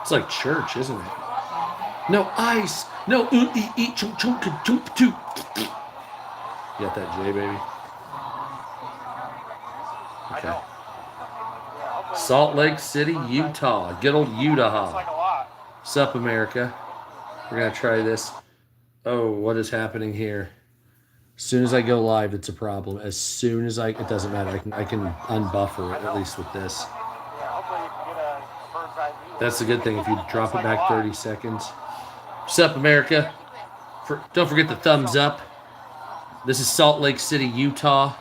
It's like church, isn't it? No ice. No eat chunk chunk chunk chunk. You got that J, baby? Okay. Salt Lake City, Utah. Good old Utah. Sup, America? We're gonna try this. Oh, what is happening here? As soon as I go live, it's a problem. As soon as it doesn't matter. I can unbuffer it, at least with this. That's the good thing. If you drop it back 30 seconds. Sup, America? Don't forget the thumbs up. This is Salt Lake City, Utah.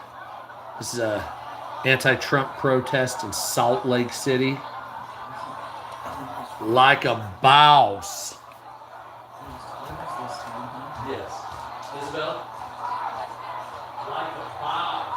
This is a anti-Trump protest in Salt Lake City. Like a boss. Yes. Isabel? Like a boss.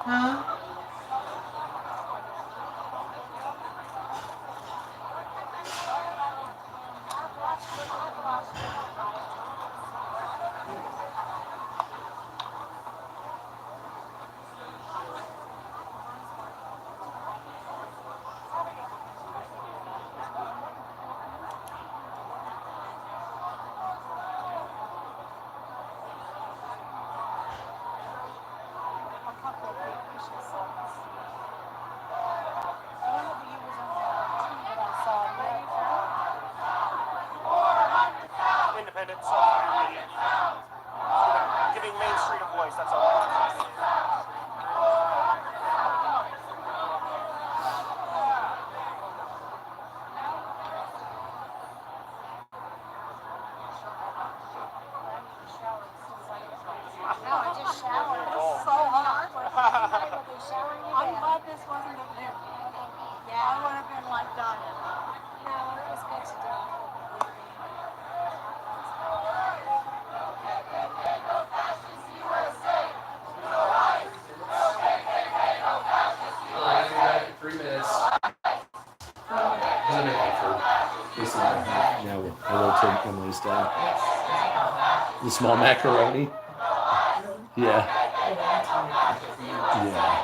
Huh? Independent social media. Giving Main Street a voice, that's all. No, I just showered. It's so hot. I'm glad this wasn't a video. Yeah, I would have been like dying. No, it was good to do. I'll be back in 3 minutes. Doesn't make it for this now we'll take Emily's down. The small macaroni. Yeah. Yeah.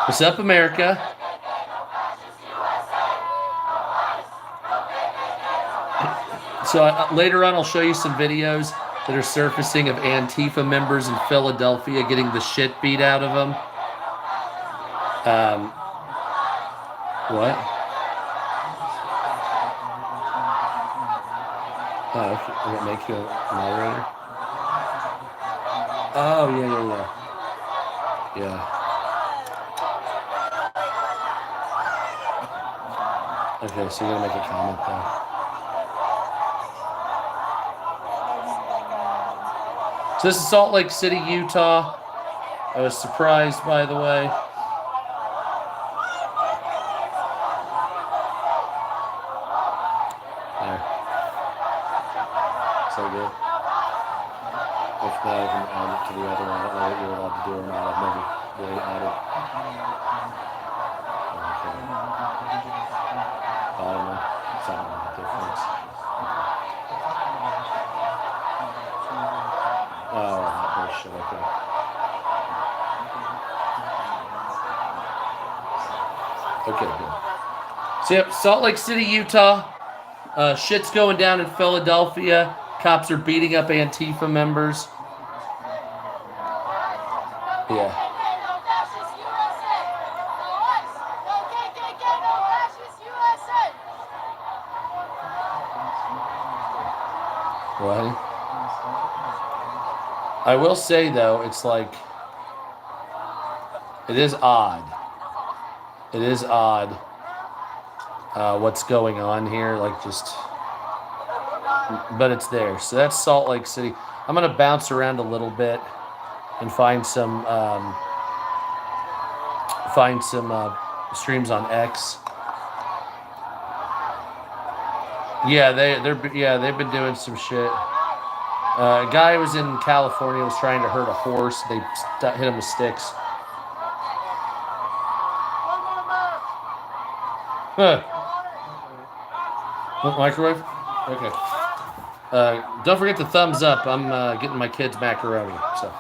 What's up, America? So later on, I'll show you some videos that are surfacing of Antifa members in Philadelphia getting the shit beat out of them. What? Oh, okay. Will it make you a moderator? Oh, yeah. Okay, so you're gonna make a comment though. So this is Salt Lake City, Utah. I was surprised, by the way. There. So good. If not, I can add it to the other one. I don't know what you're allowed to do or not. I've never really added. Okay. I don't know. It's not really a difference. Oh, that shit. Okay. Okay, good. So, yep, Salt Lake City, Utah. Shit's going down in Philadelphia. Cops are beating up Antifa members. Yeah. What? I will say though, it's like it is odd. It is odd what's going on here. Like just, but it's there. So that's Salt Lake City. I'm gonna bounce around a little bit and find some streams on X. Yeah, they've been doing some shit. A guy was in California was trying to hurt a horse. They hit him with sticks. Huh. Microwave? Okay. Don't forget the thumbs up. I'm getting my kids macaroni. So.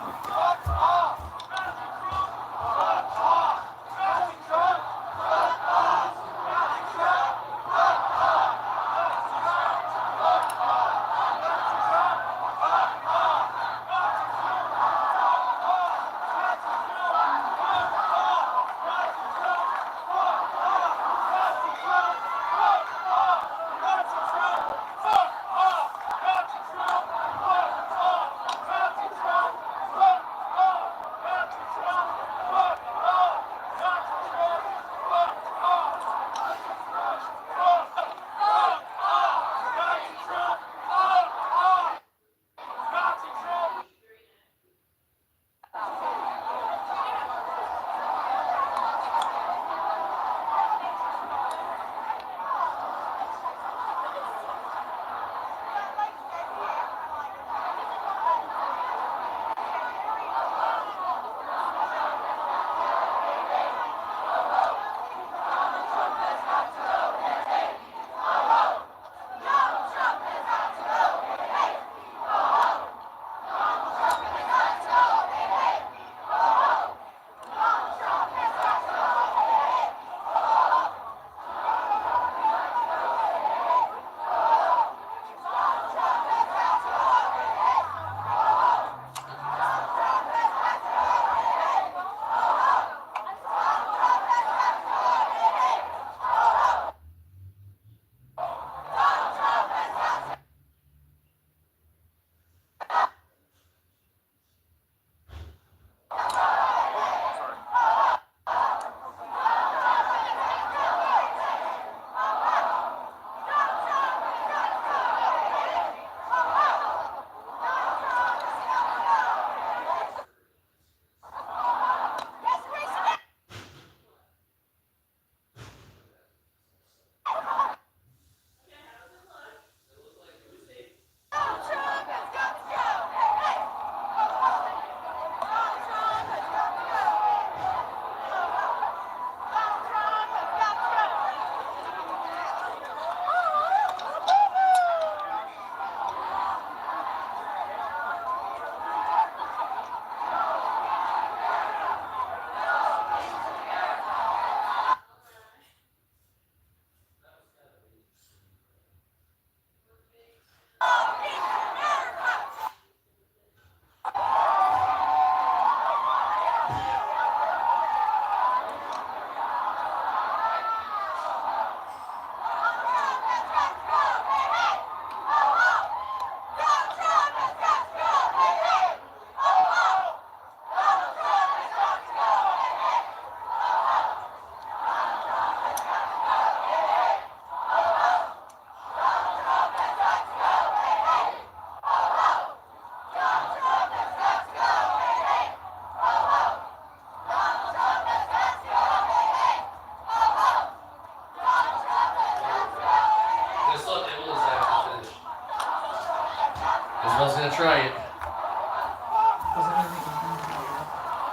I was gonna try it.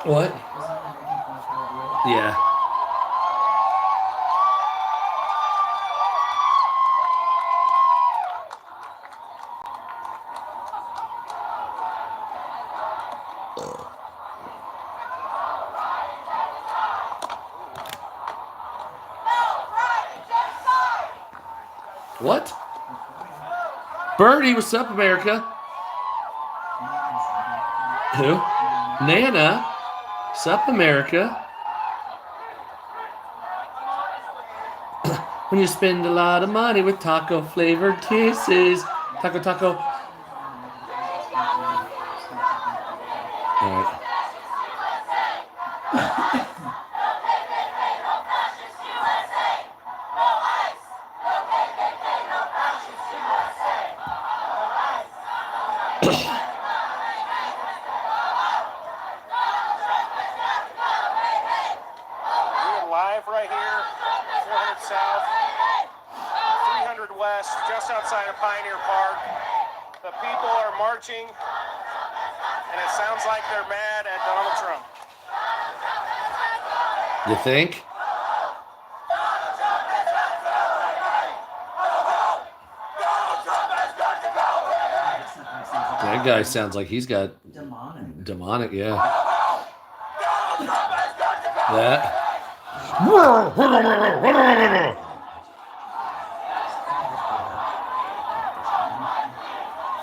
What? Yeah. What? Birdie, what's up, America? Who? Nana. What's up, America? When you spend a lot of money with taco flavored kisses. Taco, taco. All right. We're live right here, 400 South, 300 West, just outside of Pioneer Park. The people are marching, and it sounds like they're mad at Donald Trump. You think? That guy sounds like he's got demonic, yeah. That.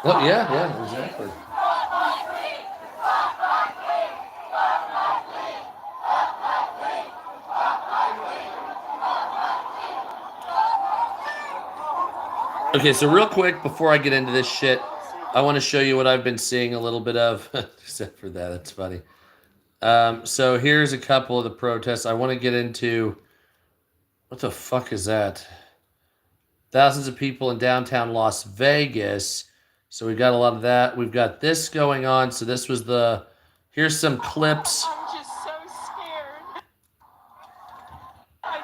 Oh, yeah, exactly. Okay, so real quick, before I get into this shit, I want to show you what I've been seeing a little bit of. Except for that, that's funny. So here's a couple of the protests. I want to get into... What the fuck is that? Thousands of people in downtown Las Vegas. So we've got a lot of that. We've got this going on. So this was the... Here's some clips. I'm just so scared. I'm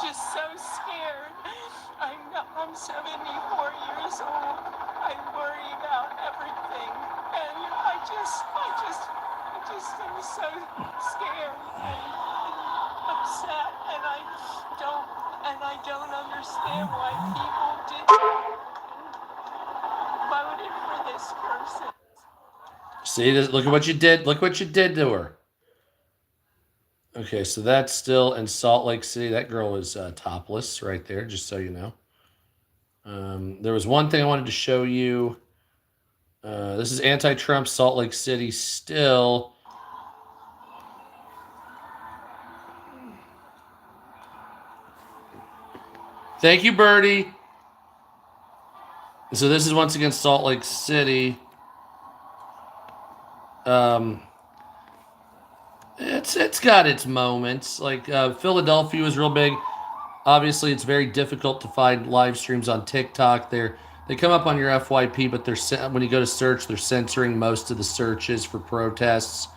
just so scared. I'm 74 years old. I worry about everything. And I just am so scared and upset. And I don't understand why people voted for this person. See, look at what you did. Look what you did to her. Okay, so that's still in Salt Lake City. That girl is topless right there, just so you know. There was one thing I wanted to show you. This is anti-Trump Salt Lake City still. Thank you, Birdie. So this is once again Salt Lake City. It's got its moments. Like Philadelphia was real big. Obviously, it's very difficult to find live streams on TikTok. They come up on your FYP, but when you go to search, they're censoring most of the searches for protests.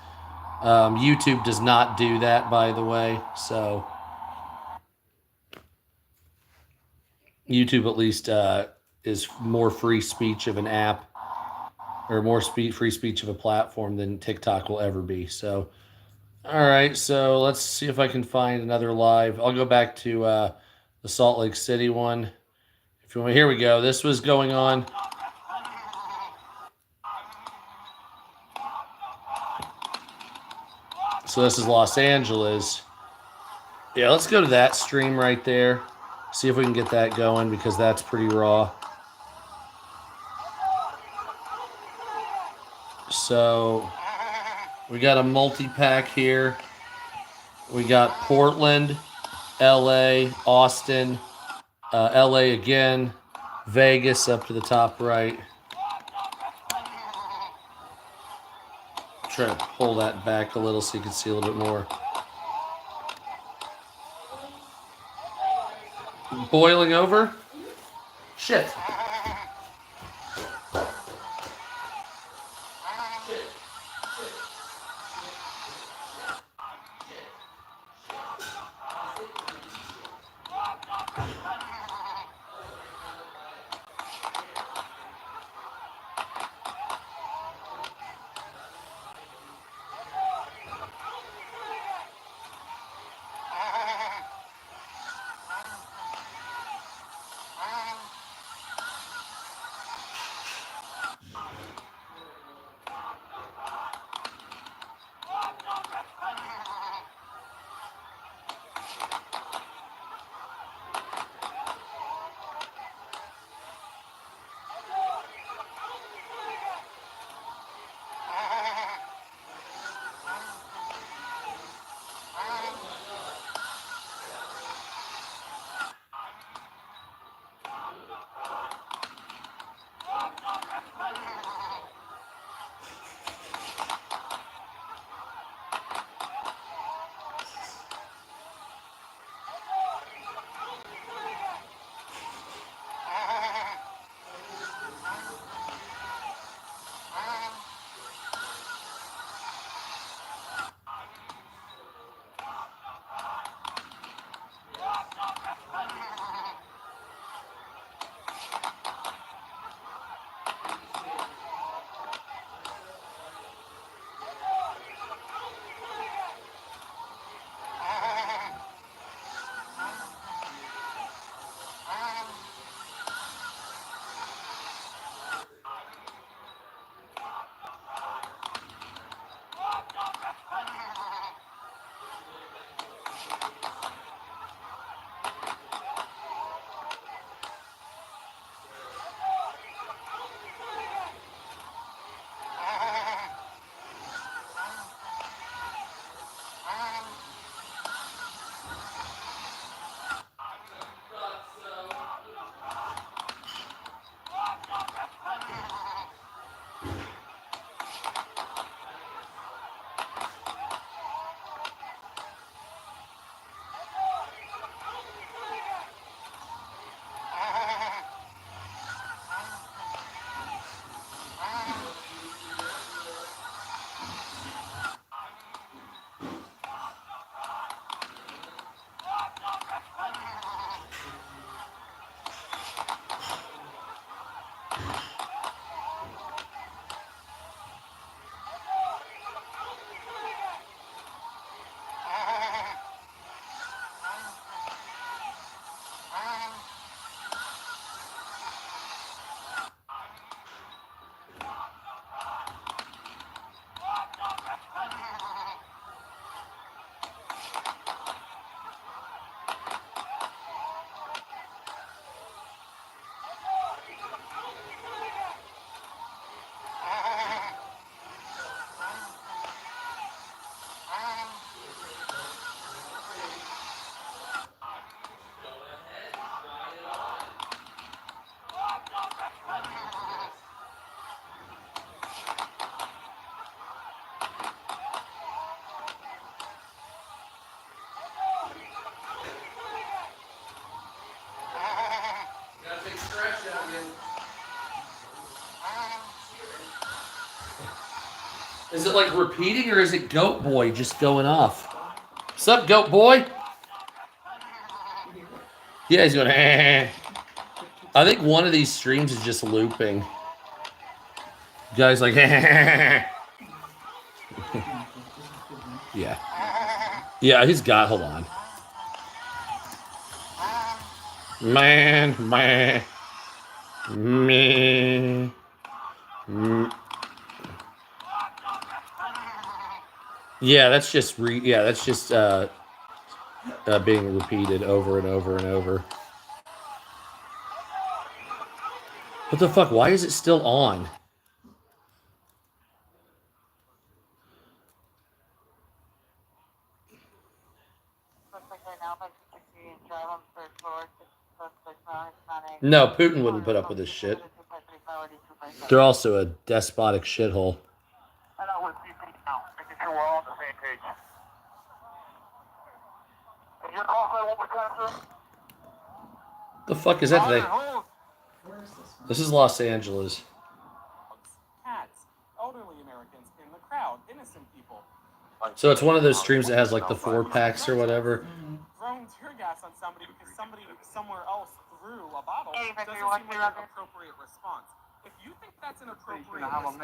YouTube does not do that, by the way. So YouTube at least is more free speech of an app, or more free speech of a platform than TikTok will ever be. So, all right. So let's see if I can find another live. I'll go back to the Salt Lake City one. If you want, here we go. This was going on. So this is Los Angeles. Yeah, let's go to that stream right there. See if we can get that going, because that's pretty raw. So we got a multi-pack here. We got Portland, LA, Austin, LA again, Vegas up to the top right. Try to pull that back a little so you can see a little bit more. Boiling over? Shit. Is it like repeating or is it Goat Boy just going off? What's up, Goat Boy? Yeah, he's going, I think one of these streams is just looping. Guys like, yeah. Yeah, he's got, hold on. Man. Me. Yeah, that's just being repeated over and over and over. What the fuck? Why is it still on? No, Putin wouldn't put up with this shit. They're also a despotic shithole. I know with CP now, making sure we're all on the same page. Is your call sign 1%, sir? The fuck is that today? Where is this one? This is Los Angeles. Cats, elderly Americans in the crowd, innocent people. So it's one of those streams that has like the 4-packs or whatever. Throwing tear gas on somebody because somebody somewhere else threw a bottle doesn't seem like an appropriate response. If you think that's an appropriate response,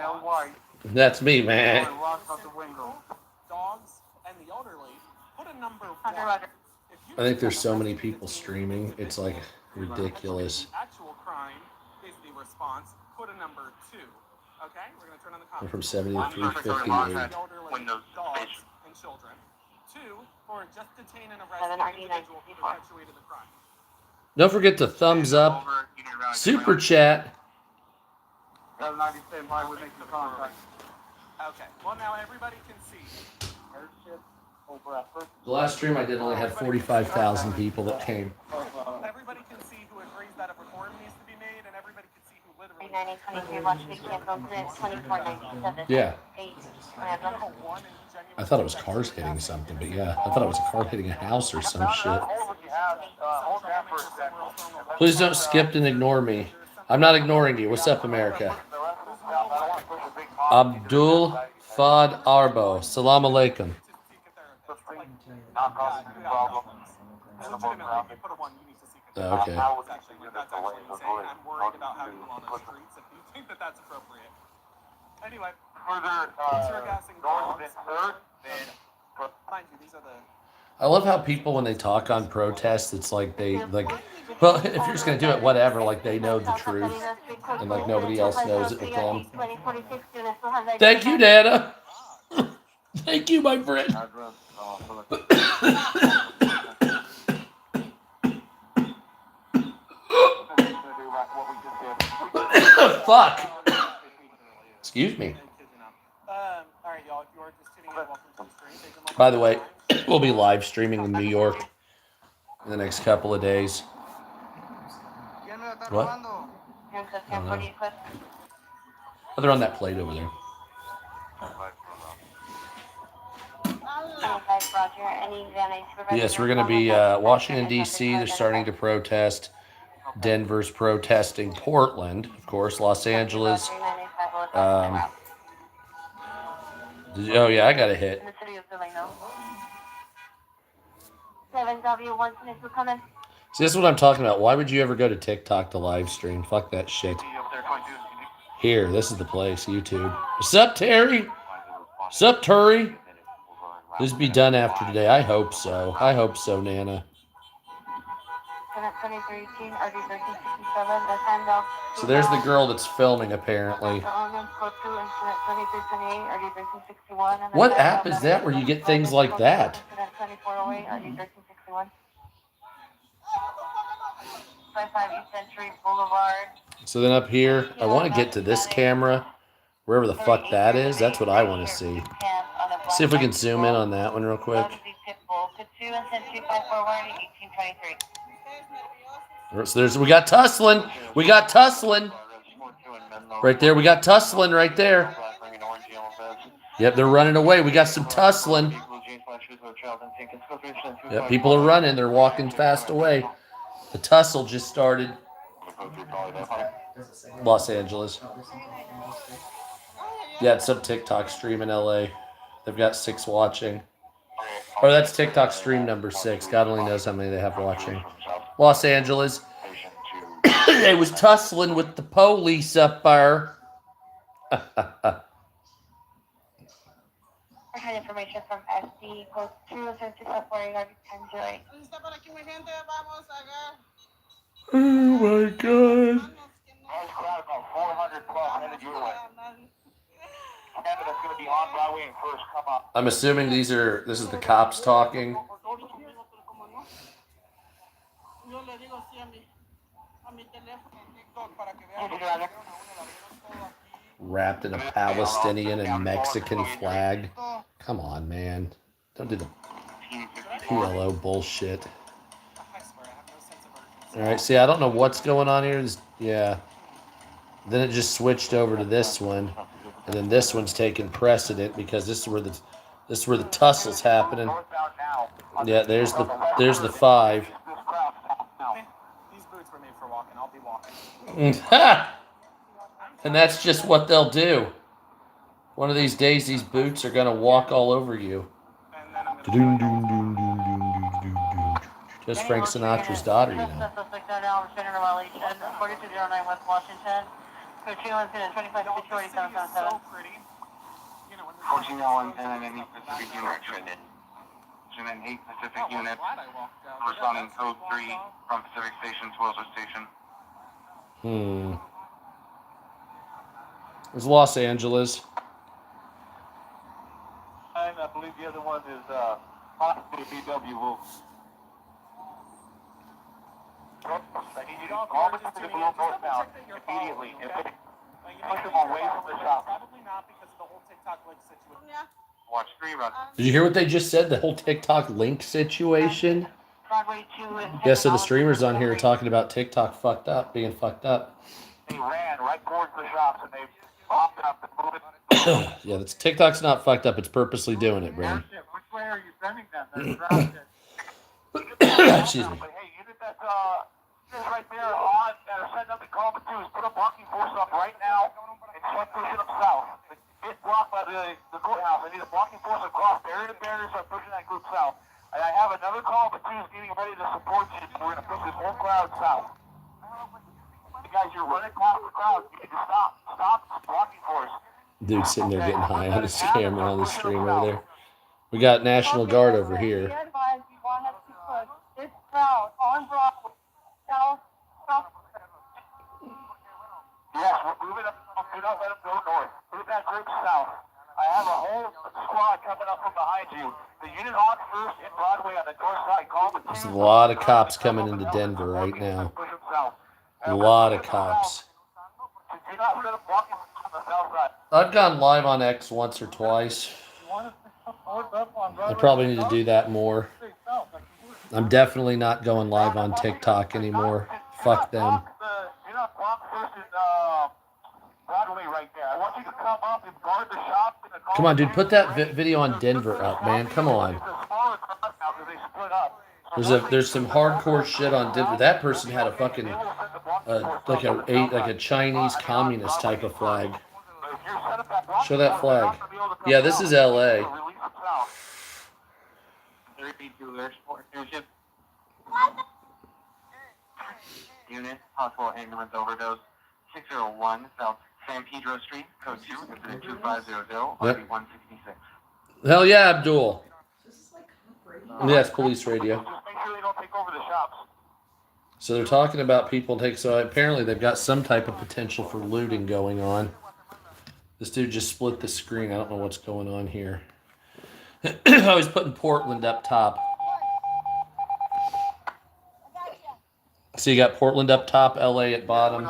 That's me, man. dogs and the elderly, put a number 1. I think there's so many people streaming. It's like ridiculous. Actual crime is the response. Put a number 2. Okay, we're gonna turn on the I'm comments. from 70 to 358. Elderly, dogs, and children. 2, or just detain and arrest the individual who perpetuated the crime. Don't forget to thumbs up, super chat. Okay, well now everybody can see. The last stream I did only had 45,000 people that came. Everybody can see who agrees that a reform needs to be made, and everybody can see who literally. Yeah. I thought it was cars hitting something, but yeah, I thought it was a car hitting a house or some shit. Please don't skip and ignore me. I'm not ignoring you. What's up, America? Abdul Fad Arbo. Salam alaikum. Okay. That's actually insane. I'm worried about having them on the streets if you think that that's appropriate. Anyway, tear gassing dogs. Mind you, these are the. I love how people, when they talk on protests, it's like they, like, well, if you're just going to do it, whatever, like they know the truth. And like nobody else knows it with them. Thank you, Nana. Thank you, my friend. Fuck. Excuse me. Alright, y'all, if you are just tuning in, welcome to the stream. By the way, we'll be live streaming in New York in the next couple of days. What? I don't know. Oh, they're on that plate over there. Yes, we're going to be Washington, D.C. They're starting to protest. Denver's protesting. Portland, of course. Los Angeles. Oh, yeah, I got a hit. See, this is what I'm talking about. Why would you ever go to TikTok to live stream? Fuck that shit. Here, this is the place. YouTube. What's up, Terry? What's up, Turi? This be done after today. I hope so. I hope so, Nana. So there's the girl that's filming, apparently. What app is that where you get things like that? So then up here, I want to get to this camera, wherever the fuck that is. That's what I want to see. See if we can zoom in on that one real quick. So there's, we got tussling. We got tussling. Right there, we got tussling right there. Yep, they're running away. We got some tussling. Yep, people are running. They're walking fast away. The tussle just started. Los Angeles. Yeah, it's some TikTok stream in LA. They've got 6 watching. Or that's TikTok stream number 6. God only knows how many they have watching. Los Angeles. They was tussling with the police up there. I had information from SD, code 20664 garbage time joy. Oh my god. About 400 plus headed your way. Canada's going to be on Broadway and first come up. I'm assuming this is the cops talking. Wrapped in a Palestinian and Mexican flag. Come on, man. Don't do the PLO bullshit. Alright, see, I don't know what's going on here. Yeah. Then it just switched over to this one. And then this one's taking precedent because this is where the tussle's happening. Yeah, there's the 5. These boots were made for walking. I'll be walking. And that's just what they'll do. One of these days, these boots are gonna walk all over you. Just Frank Sinatra's daughter, you know. So pretty. You know, when 14 Ellen and an 8 Pacific unit. And an 8 Pacific unit responding code 3 from Pacific Station to Wilshire Station. It's Los Angeles. I believe the other one is possibly BW Wolf. I need you to call the below northbound immediately. If they push them away from the shop. probably not because of the whole TikTok link situation. Watch 3 run. Did you hear what they just said? The whole TikTok link situation? Broadway 2 Yeah, so the streamers on here are talking about TikTok being fucked up. They ran right towards the shops and they popped up and moved it. Yeah, TikTok's not fucked up. It's purposely doing it, Brandon. Which way are you sending them? Excuse me. But hey, unit that's right there on that are setting up the call to is put a blocking force up right now and start pushing them south. Get blocked by the courthouse. I need a blocking force across barrier to barrier, start pushing that group south. And I have another call to is getting ready to support you. We're going to push this whole crowd south. You guys, you're running across the crowd. You need to stop. Stop blocking force. Dude sitting there getting high on his camera on the stream over there. We got National Guard over here. Be advised, we want us to push this crowd on Broadway south. Yes, move it up. Do not let them go north. Move that group south. I have a whole squad coming up from behind you. The unit on first in Broadway on the north side. Call the There's a lot of cops coming into Denver right now. Push them south. A lot of cops. Do not let them walk on the south side. I've gone live on X once or twice. I probably need to do that more. I'm definitely not going live on TikTok anymore. Fuck them. Do not block first in Broadway right there. I want you to come up and guard the shop. Come on, dude. Put that video on Denver up, man. Come on. There's some hardcore shit on Denver. That person had a fucking like a Chinese communist type of flag. Show that flag. Yeah, this is LA. Unit, possible ambulance overdose, 601 South San Pedro Street, code 2, incident 2500, RB 166. Hell yeah, Abdul. This is like radio. Yeah, it's police radio. Just make sure they don't take over the shops. So they're talking about people take. So apparently they've got some type of potential for looting going on. This dude just split the screen. I don't know what's going on here. I was putting Portland up top. So you got Portland up top, LA at bottom.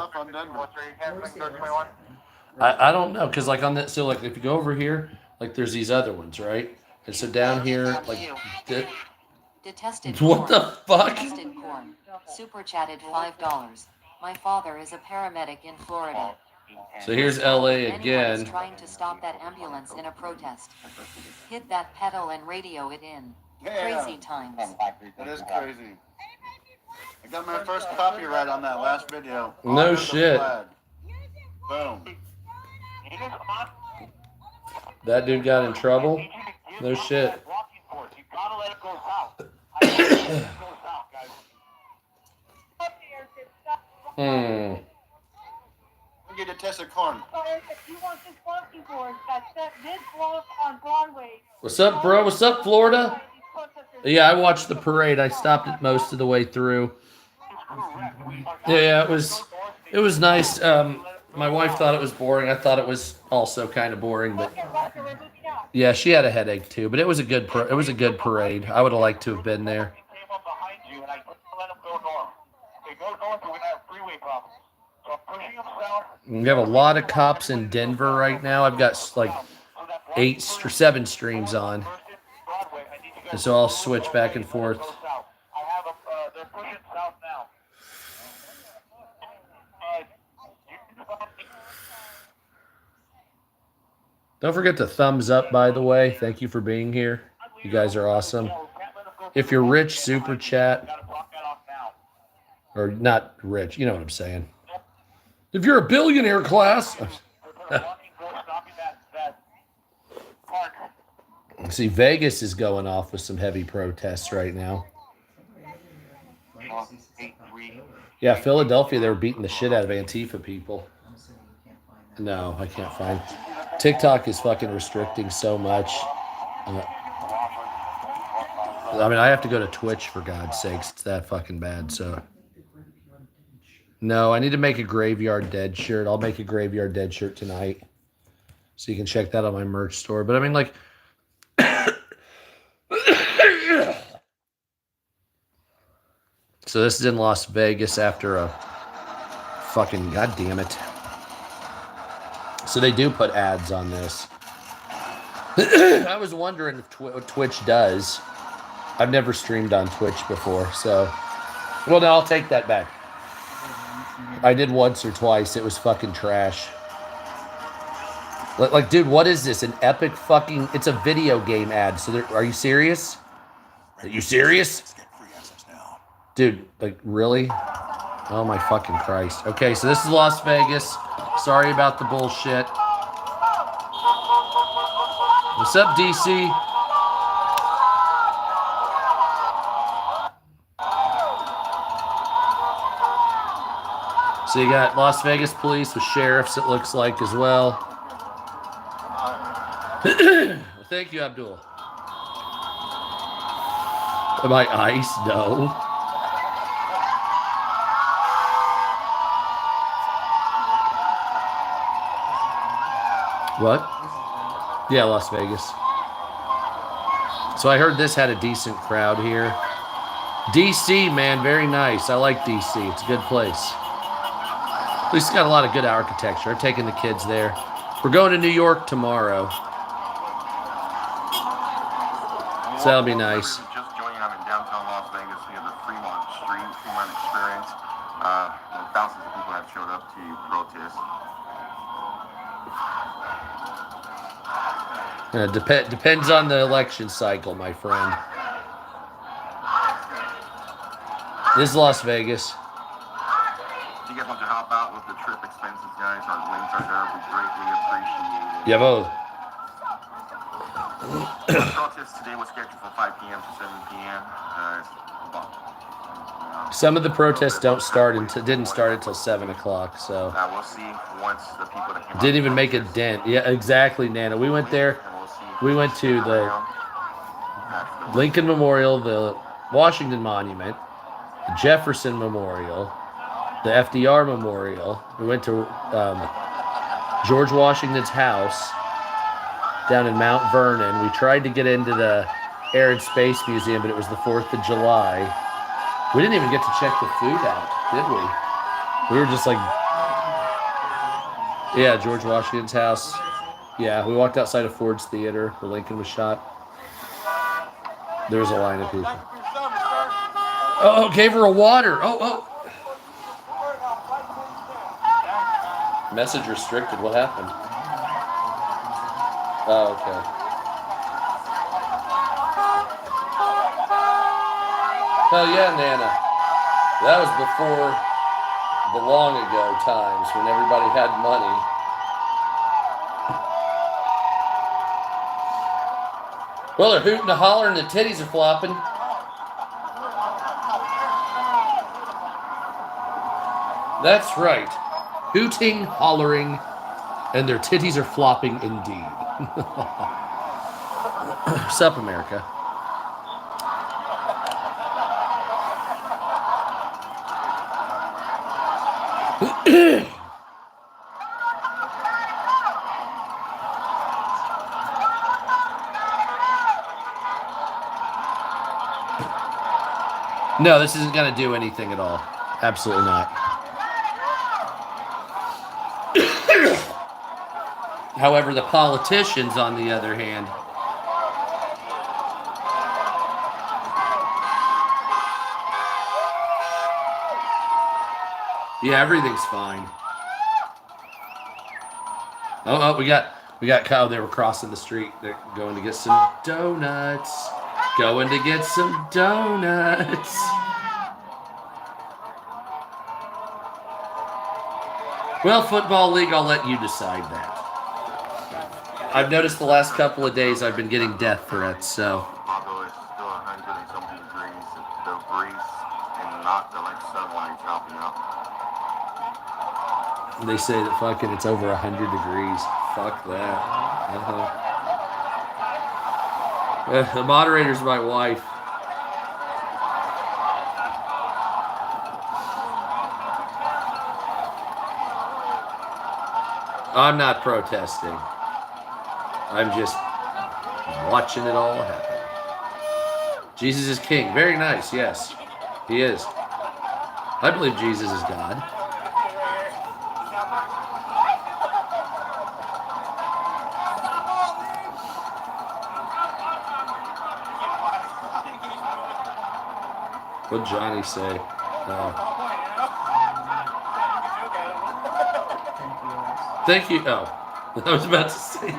I don't know, cause like on that, so like if you go over here, like there's these other ones, right? And so down here, like, Detested what the fuck? Detested corn. Super chatted $5. My father is a paramedic in Florida. So here's LA Anyone is again. trying to stop that ambulance in a protest. Hit that pedal and radio it in. Crazy times. That is crazy. I got my first copyright on that last video. No Honor the shit. flag. Boom. Unit on That dude got in trouble? No shit. You gotta let it go south. I gotta let it go south, guys. We get a test of corn. If you want this walking board that's set mid-block on Broadway. What's up, bro? What's up, Florida? Yeah, I watched the parade. I stopped it most of the way through. Yeah, it was nice. My wife thought it was boring. I thought it was also kind of boring, but yeah, she had a headache too. But it was a good parade. I would have liked to have been there. We have a lot of cops in Denver right now. I've got like 8 or 7 streams on, and so I'll switch back and forth. They're pushing south now. Don't forget to thumbs up, by the way. Thank you for being here. You guys are awesome. If you're rich, super chat. Or not rich, you know what I'm saying. If you're a billionaire class. See, Vegas is going off with some heavy protests right now. Yeah, Philadelphia, they were beating the shit out of Antifa people. No, I can't find. TikTok is fucking restricting so much. I mean, I have to go to Twitch for God's sakes. It's that fucking bad. So, no, I need to make a Graveyard Dead shirt. I'll make a Graveyard Dead shirt tonight, so you can check that on my merch store. But I mean, like, so this is in Las Vegas after a fucking goddamn it. So they do put ads on this. I was wondering if what Twitch does. I've never streamed on Twitch before, so. Well, no, I'll take that back. I did once or twice. It was fucking trash. Like, dude, what is this? An epic fucking... It's a video game ad. So, are you serious? Are you serious? Dude, like, really? Oh, my fucking Christ. Okay, so this is Las Vegas. Sorry about the bullshit. What's up, DC? So you got Las Vegas police with sheriffs, it looks like, as well. Thank you, Abdul. Am I ice? No. What? Yeah, Las Vegas. So I heard this had a decent crowd here. DC, man, very nice. I like DC. It's a good place. At least it's got a lot of good architecture. I'm taking the kids there. We're going to New York tomorrow. So that'll be nice. Just joining. I'm in downtown Las Vegas. We have the Fremont experience. Thousands of people have showed up to protest. Depends on the election cycle, my friend. This is Las Vegas. If you guys want to help out with the trip expenses, guys, our links are there. We greatly appreciate it. Yeah, both. The protest today was scheduled for 5 p.m. to 7 p.m. Some of the protests didn't start until 7 o'clock, so. We'll see once the people that came didn't even make a dent. Yeah, exactly, Nana. We went there. We went to the Lincoln Memorial, the Washington Monument, the Jefferson Memorial, the FDR Memorial. We went to George Washington's house down in Mount Vernon. We tried to get into the Air and Space Museum, but it was the 4th of July. We didn't even get to check the food out, did we? We were just like, yeah, George Washington's house. Yeah, we walked outside of Ford's Theater where Lincoln was shot. There was a line of people. Oh, gave her a water. Oh. Message restricted. What happened? Oh, okay. Hell yeah, Nana. That was before the long ago times when everybody had money. Well, they're hooting and hollering, the titties are flopping. That's right. Hooting, hollering, and their titties are flopping indeed. Sup, America. No, this isn't going to do anything at all. Absolutely not. However, the politicians, on the other hand, yeah, everything's fine. Oh, we got Kyle. They were crossing the street. They're going to get some donuts. Going to get some donuts. Well, Football League, I'll let you decide that. I've noticed the last couple of days I've been getting death threats, so. Although it's still 100 and something degrees, the breeze and not the like sun when it's chopping out. They say that fucking it's over 100 degrees. Fuck that. The moderator's my wife. I'm not protesting. I'm just watching it all happen. Jesus is king. Very nice, yes. He is. I believe Jesus is God. What'd Johnny say? Thank you. Oh, I was about to say.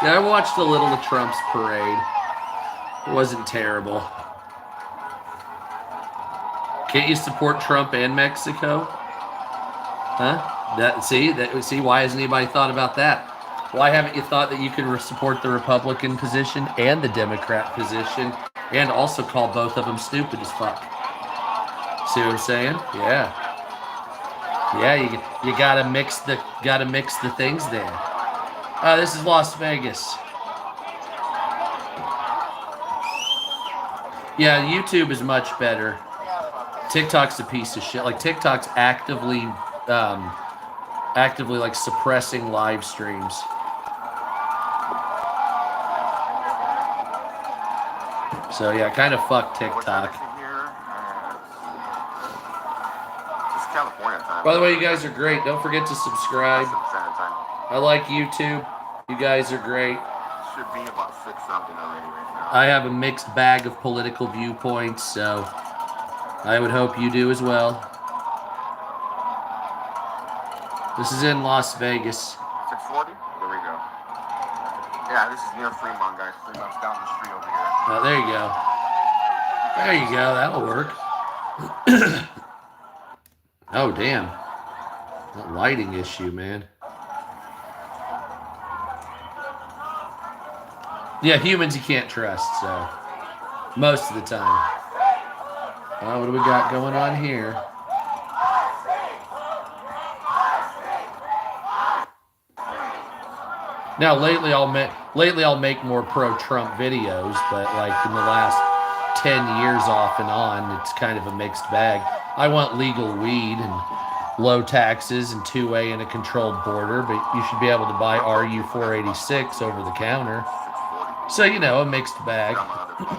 Yeah, I watched a little of Trump's parade. It wasn't terrible. Can't you support Trump and Mexico? Huh? See, why hasn't anybody thought about that? Why haven't you thought that you could support the Republican position and the Democrat position and also call both of them stupid as fuck? See what I'm saying? Yeah. Yeah, you gotta mix the things there. This is Las Vegas. Yeah, YouTube is much better. TikTok's a piece of shit. Like TikTok's actively like suppressing live streams. So yeah, kind of fuck TikTok. By the way, you guys are great. Don't forget to subscribe. I like YouTube. You guys are great. Should be about 6 something already right now. I have a mixed bag of political viewpoints, so I would hope you do as well. This is in Las Vegas. 640? There we go. Yeah, this is near Fremont, guys. Fremont's down the street over here. Oh, there you go. There you go. That'll work. Oh, damn. That lighting issue, man. Yeah, humans you can't trust, so. Most of the time. Oh, what do we got going on here? Now, lately I'll make more pro-Trump videos, but like in the last 10 years off and on, it's kind of a mixed bag. I want legal weed and low taxes and 2A and a controlled border, but you should be able to buy RU-486 over the counter. So, you know, a mixed bag. In the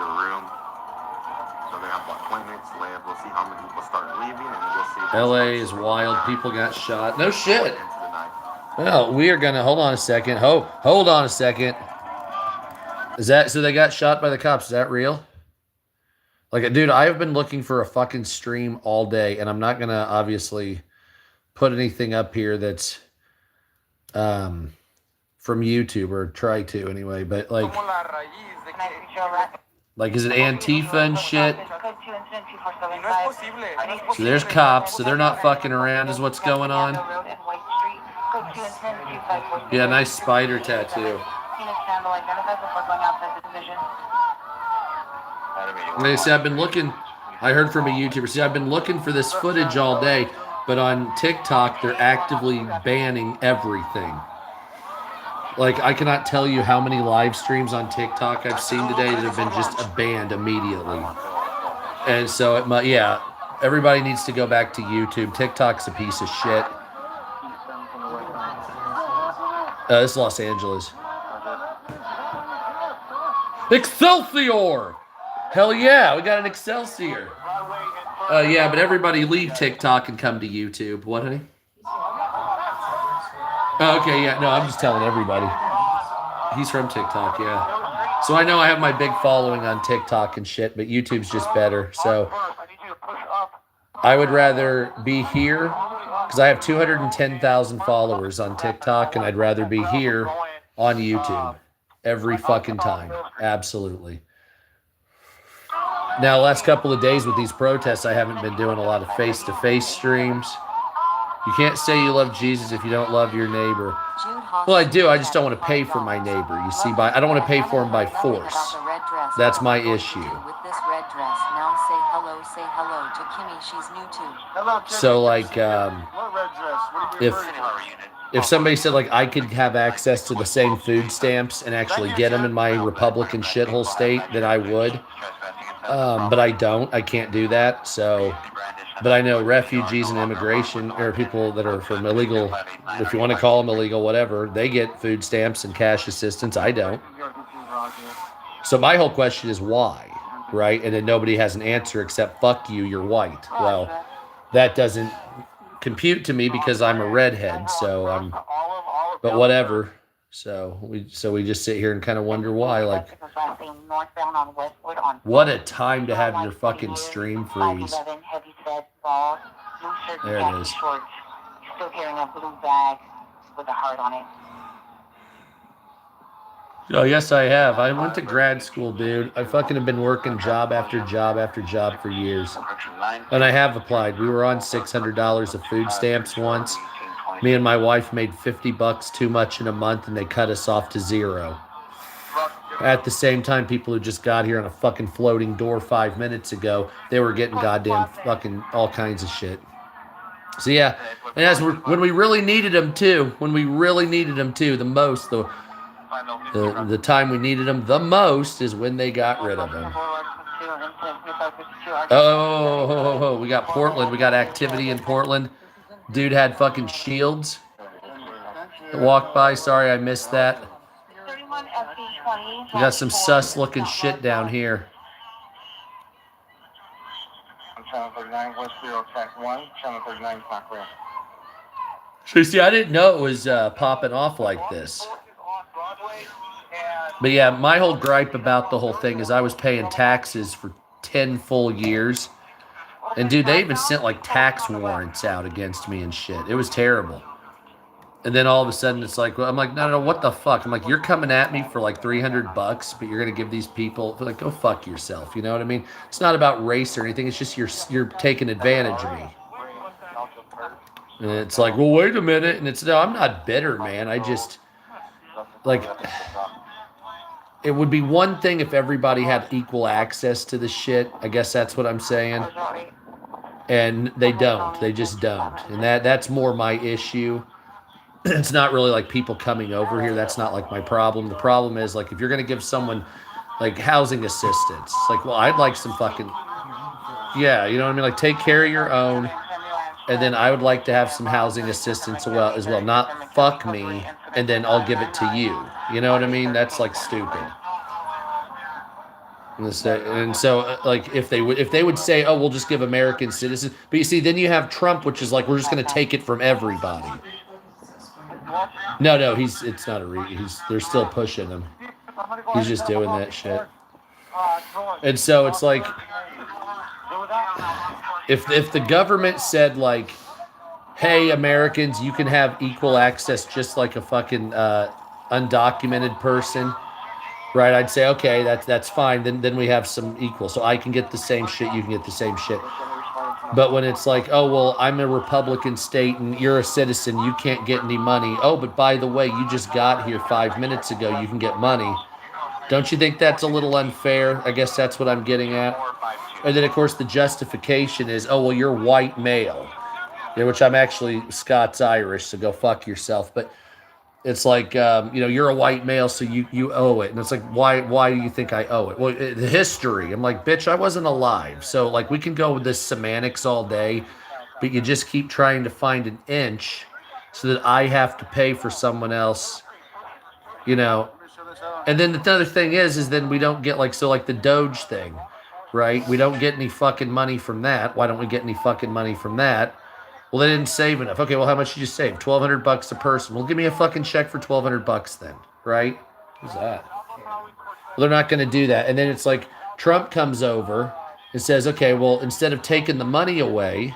room. So they have about 20 minutes left. We'll see how many people start leaving, and we'll see. LA is wild. People got shot. No shit. Well, we are gonna hold on a second. Hold on a second. Is that so? They got shot by the cops. Is that real? Like, dude, I have been looking for a fucking stream all day, and I'm not gonna obviously put anything up here that's from YouTube, or try to anyway. But like is it Antifa and shit? So there's cops. So they're not fucking around, is what's going on. Code 2 and 10, 254. Yeah, nice spider tattoo. Phoenix handle identified before going outside the division. They say I've been looking. I heard from a YouTuber. See, I've been looking for this footage all day, but on TikTok they're actively banning everything. Like, I cannot tell you how many live streams on TikTok I've seen today that have been just banned immediately. And so, yeah, everybody needs to go back to YouTube. TikTok's a piece of shit. This is Los Angeles. Excelsior! Hell yeah, we got an Excelsior. Yeah, but everybody leave TikTok and come to YouTube. What, honey? Oh, okay, yeah, no, I'm just telling everybody. He's from TikTok, yeah. So I know I have my big following on TikTok and shit, but YouTube's just better. So I would rather be here, because I have 210,000 followers on TikTok, and I'd rather be here on YouTube every fucking time. Absolutely. Now, last couple of days with these protests, I haven't been doing a lot of face-to-face streams. You can't say you love Jesus if you don't love your neighbor. Well, I do. I just don't want to pay for my neighbor. You see, I don't want to pay for him by force. That's my issue. With this red dress, now say hello to Kimmy. She's new too. So, like, if somebody said, like, I could have access to the same food stamps and actually get them in my Republican shithole state, then I would. But I don't. I can't do that. So, but I know refugees and immigration, or people that are from illegal, if you want to call them illegal, whatever, they get food stamps and cash assistance. I don't. So my whole question is why, right? And then nobody has an answer except, fuck you, you're white. Well, that doesn't compute to me because I'm a redhead, so I'm, but whatever. So we just sit here and kind of wonder why, like, what a time to have your fucking stream freeze. There it is. Still carrying a blue bag with a heart on it. Oh, yes, I have. I went to grad school, dude. I fucking have been working job after job after job for years. And I have applied. We were on $600 of food stamps once. Me and my wife made $50 too much in a month, and they cut us off to $0. At the same time, people who just got here on a fucking floating door 5 minutes ago, they were getting goddamn fucking all kinds of shit. So yeah, and as when we really needed them too, the most, the time we needed them the most is when they got rid of them. Oh, we got Portland. We got activity in Portland. Dude had fucking shields. Walked by. Sorry, I missed that. We got some sus-looking shit down here. Channel 39, West 0, track 1, Channel 39, not clear. So, see, I didn't know it was popping off like this. But yeah, my whole gripe about the whole thing is I was paying taxes for 10 full years. And dude, they even sent like tax warrants out against me and shit. It was terrible. And then all of a sudden it's like, well, I'm like, no, what the fuck? I'm like, you're coming at me for like $300, but you're going to give these people, like, go fuck yourself. You know what I mean? It's not about race or anything. It's just you're taking advantage of me. And it's like, well, wait a minute. And it's, no, I'm not bitter, man. I just, like, it would be one thing if everybody had equal access to the shit. I guess that's what I'm saying. And they don't. They just don't. And that's more my issue. It's not really like people coming over here. That's not like my problem. The problem is, like, if you're going to give someone like housing assistance, it's like, well, I'd like some fucking, yeah, you know what I mean? Like, take care of your own. And then I would like to have some housing assistance as well. Not fuck me, and then I'll give it to you. You know what I mean? That's like stupid. And so, like, if they would say, oh, we'll just give American citizens, but you see, then you have Trump, which is like, we're just going to take it from everybody. No, it's not they're still pushing him. He's just doing that shit. And so it's like, if the government said, like, hey, Americans, you can have equal access just like a fucking undocumented person, right? I'd say, okay, that's fine. Then we have some equal. So I can get the same shit, you can get the same shit. But when it's like, oh, well, I'm a Republican state and you're a citizen, you can't get any money. Oh, but by the way, you just got here 5 minutes ago, you can get money. Don't you think that's a little unfair? I guess that's what I'm getting at. And then, of course, the justification is, oh, well, you're white male. Yeah, which I'm actually Scots-Irish, so go fuck yourself. But it's like, you're a white male, so you owe it. And it's like, why do you think I owe it? Well, the history. I'm like, bitch, I wasn't alive. So, like, we can go with this semantics all day, but you just keep trying to find an inch so that I have to pay for someone else, And then the other thing is then we don't get, like the Doge thing, right? We don't get any fucking money from that. Why don't we get any fucking money from that? Well, they didn't save enough. Okay, well, how much did you save? $1,200 a person. Well, give me a fucking check for $1,200 then, right? Who's that? Well, they're not going to do that. And then it's like Trump comes over and says, okay, well, instead of taking the money away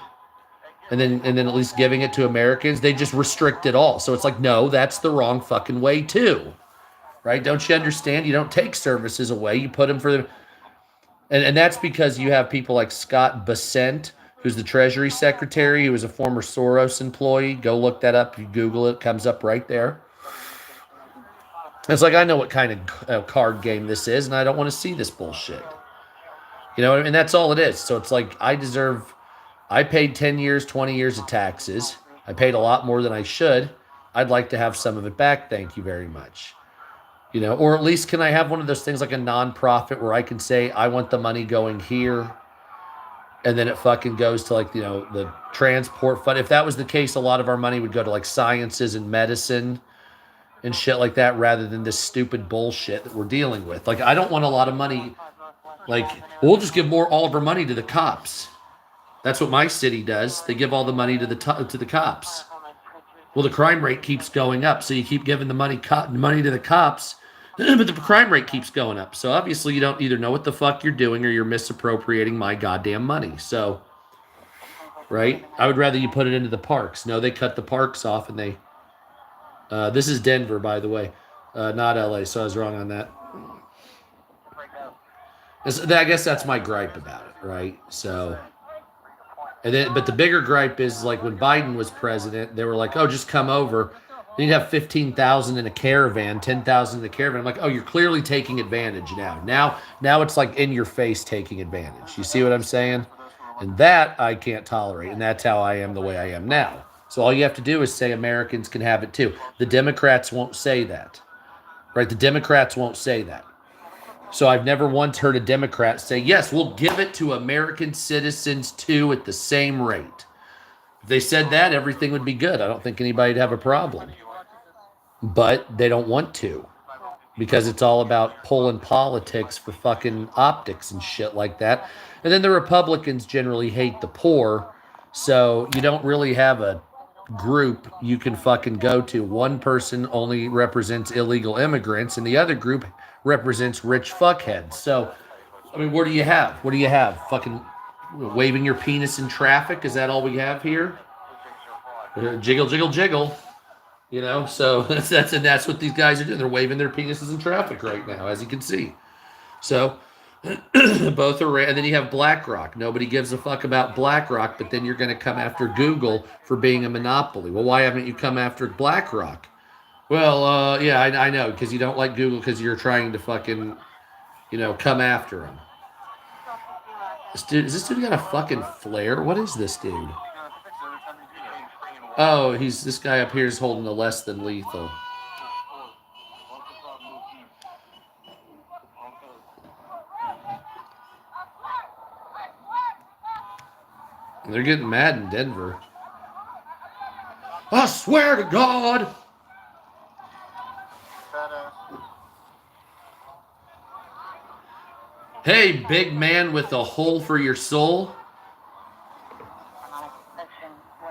and then at least giving it to Americans, they just restrict it all. So it's like, no, that's the wrong fucking way too, right? Don't you understand? You don't take services away. You put them for the... And that's because you have people like Scott Bessent, who's the Treasury Secretary, who was a former Soros employee. Go look that up. You Google it. It comes up right there. It's like, I know what kind of card game this is, and I don't want to see this bullshit. And that's all it is. So it's like, I paid 10 years, 20 years of taxes. I paid a lot more than I should. I'd like to have some of it back. Thank you very much. Or at least can I have one of those things like a nonprofit where I can say, I want the money going here, and then it fucking goes to the transport fund. If that was the case, a lot of our money would go to like sciences and medicine and shit like that rather than this stupid bullshit that we're dealing with. Like, I don't want a lot of money. Like, we'll just give all of our money to the cops. That's what my city does. They give all the money to the cops. Well, the crime rate keeps going up, so you keep giving the money to the cops, but the crime rate keeps going up. So obviously you don't either know what the fuck you're doing or you're misappropriating my goddamn money. So, right? I would rather you put it into the parks. No, they cut the parks off and they... this is Denver, by the way, not LA, so I was wrong on that. I guess that's my gripe about it, right? So... but the bigger gripe is like when Biden was president, they were like, oh, just come over. Then you'd have 15,000 in a caravan, 10,000 in a caravan. I'm like, oh, you're clearly taking advantage now. Now it's like in your face taking advantage. You see what I'm saying? And that I can't tolerate. And that's how I am the way I am now. So all you have to do is say Americans can have it too. The Democrats won't say that, right? The Democrats won't say that. So I've never once heard a Democrat say, yes, we'll give it to American citizens too at the same rate. If they said that, everything would be good. I don't think anybody'd have a problem. But they don't want to because it's all about pulling politics for fucking optics and shit like that. And then the Republicans generally hate the poor, so you don't really have a group you can fucking go to. One person only represents illegal immigrants, and the other group represents rich fuckheads. So, I mean, what do you have? What do you have? Fucking waving your penis in traffic? Is that all we have here? Jiggle, jiggle, jiggle. So that's what these guys are doing. They're waving their penises in traffic right now, as you can see. So, both are, and then you have BlackRock. Nobody gives a fuck about BlackRock, but then you're going to come after Google for being a monopoly. Well, why haven't you come after BlackRock? Well, yeah, I know, because you don't like Google because you're trying to fucking, come after him. Is this dude got a fucking flare? What is this dude? Oh, this guy up here is holding a less than lethal. They're getting mad in Denver. I swear to God. Hey, big man with a hole for your soul.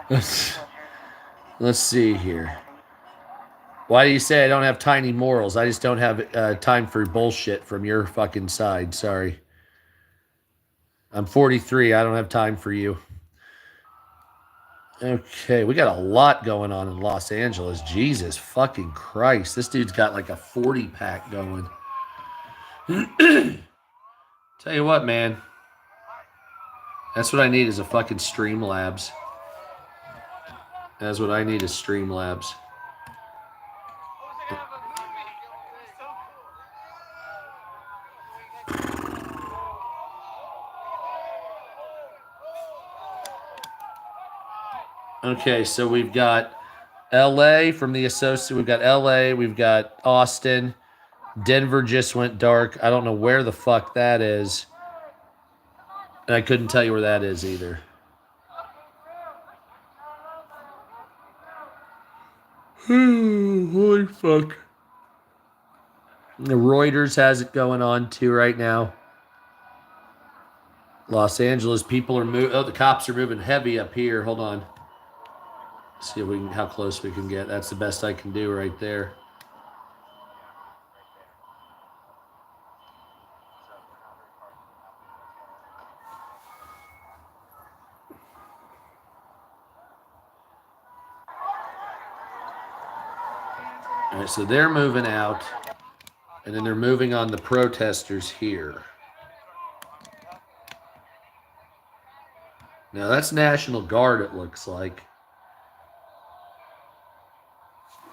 Let's see here. Why do you say I don't have tiny morals? I just don't have time for bullshit from your fucking side. Sorry. I'm 43. I don't have time for you. Okay, we got a lot going on in Los Angeles. Jesus fucking Christ. This dude's got like a 40-pack going. Tell you what, man. That's what I need is a fucking Streamlabs. That's what I need is Streamlabs. Okay, so we've got LA from the associate. We've got LA. We've got Austin. Denver just went dark. I don't know where the fuck that is. And I couldn't tell you where that is either. Holy fuck. The Reuters has it going on too right now. Los Angeles, people are moving. Oh, the cops are moving heavy up here. Hold on. See if we can, how close we can get. That's the best I can do right there. All right, so they're moving out, and then they're moving on the protesters here. Now that's National Guard, it looks like.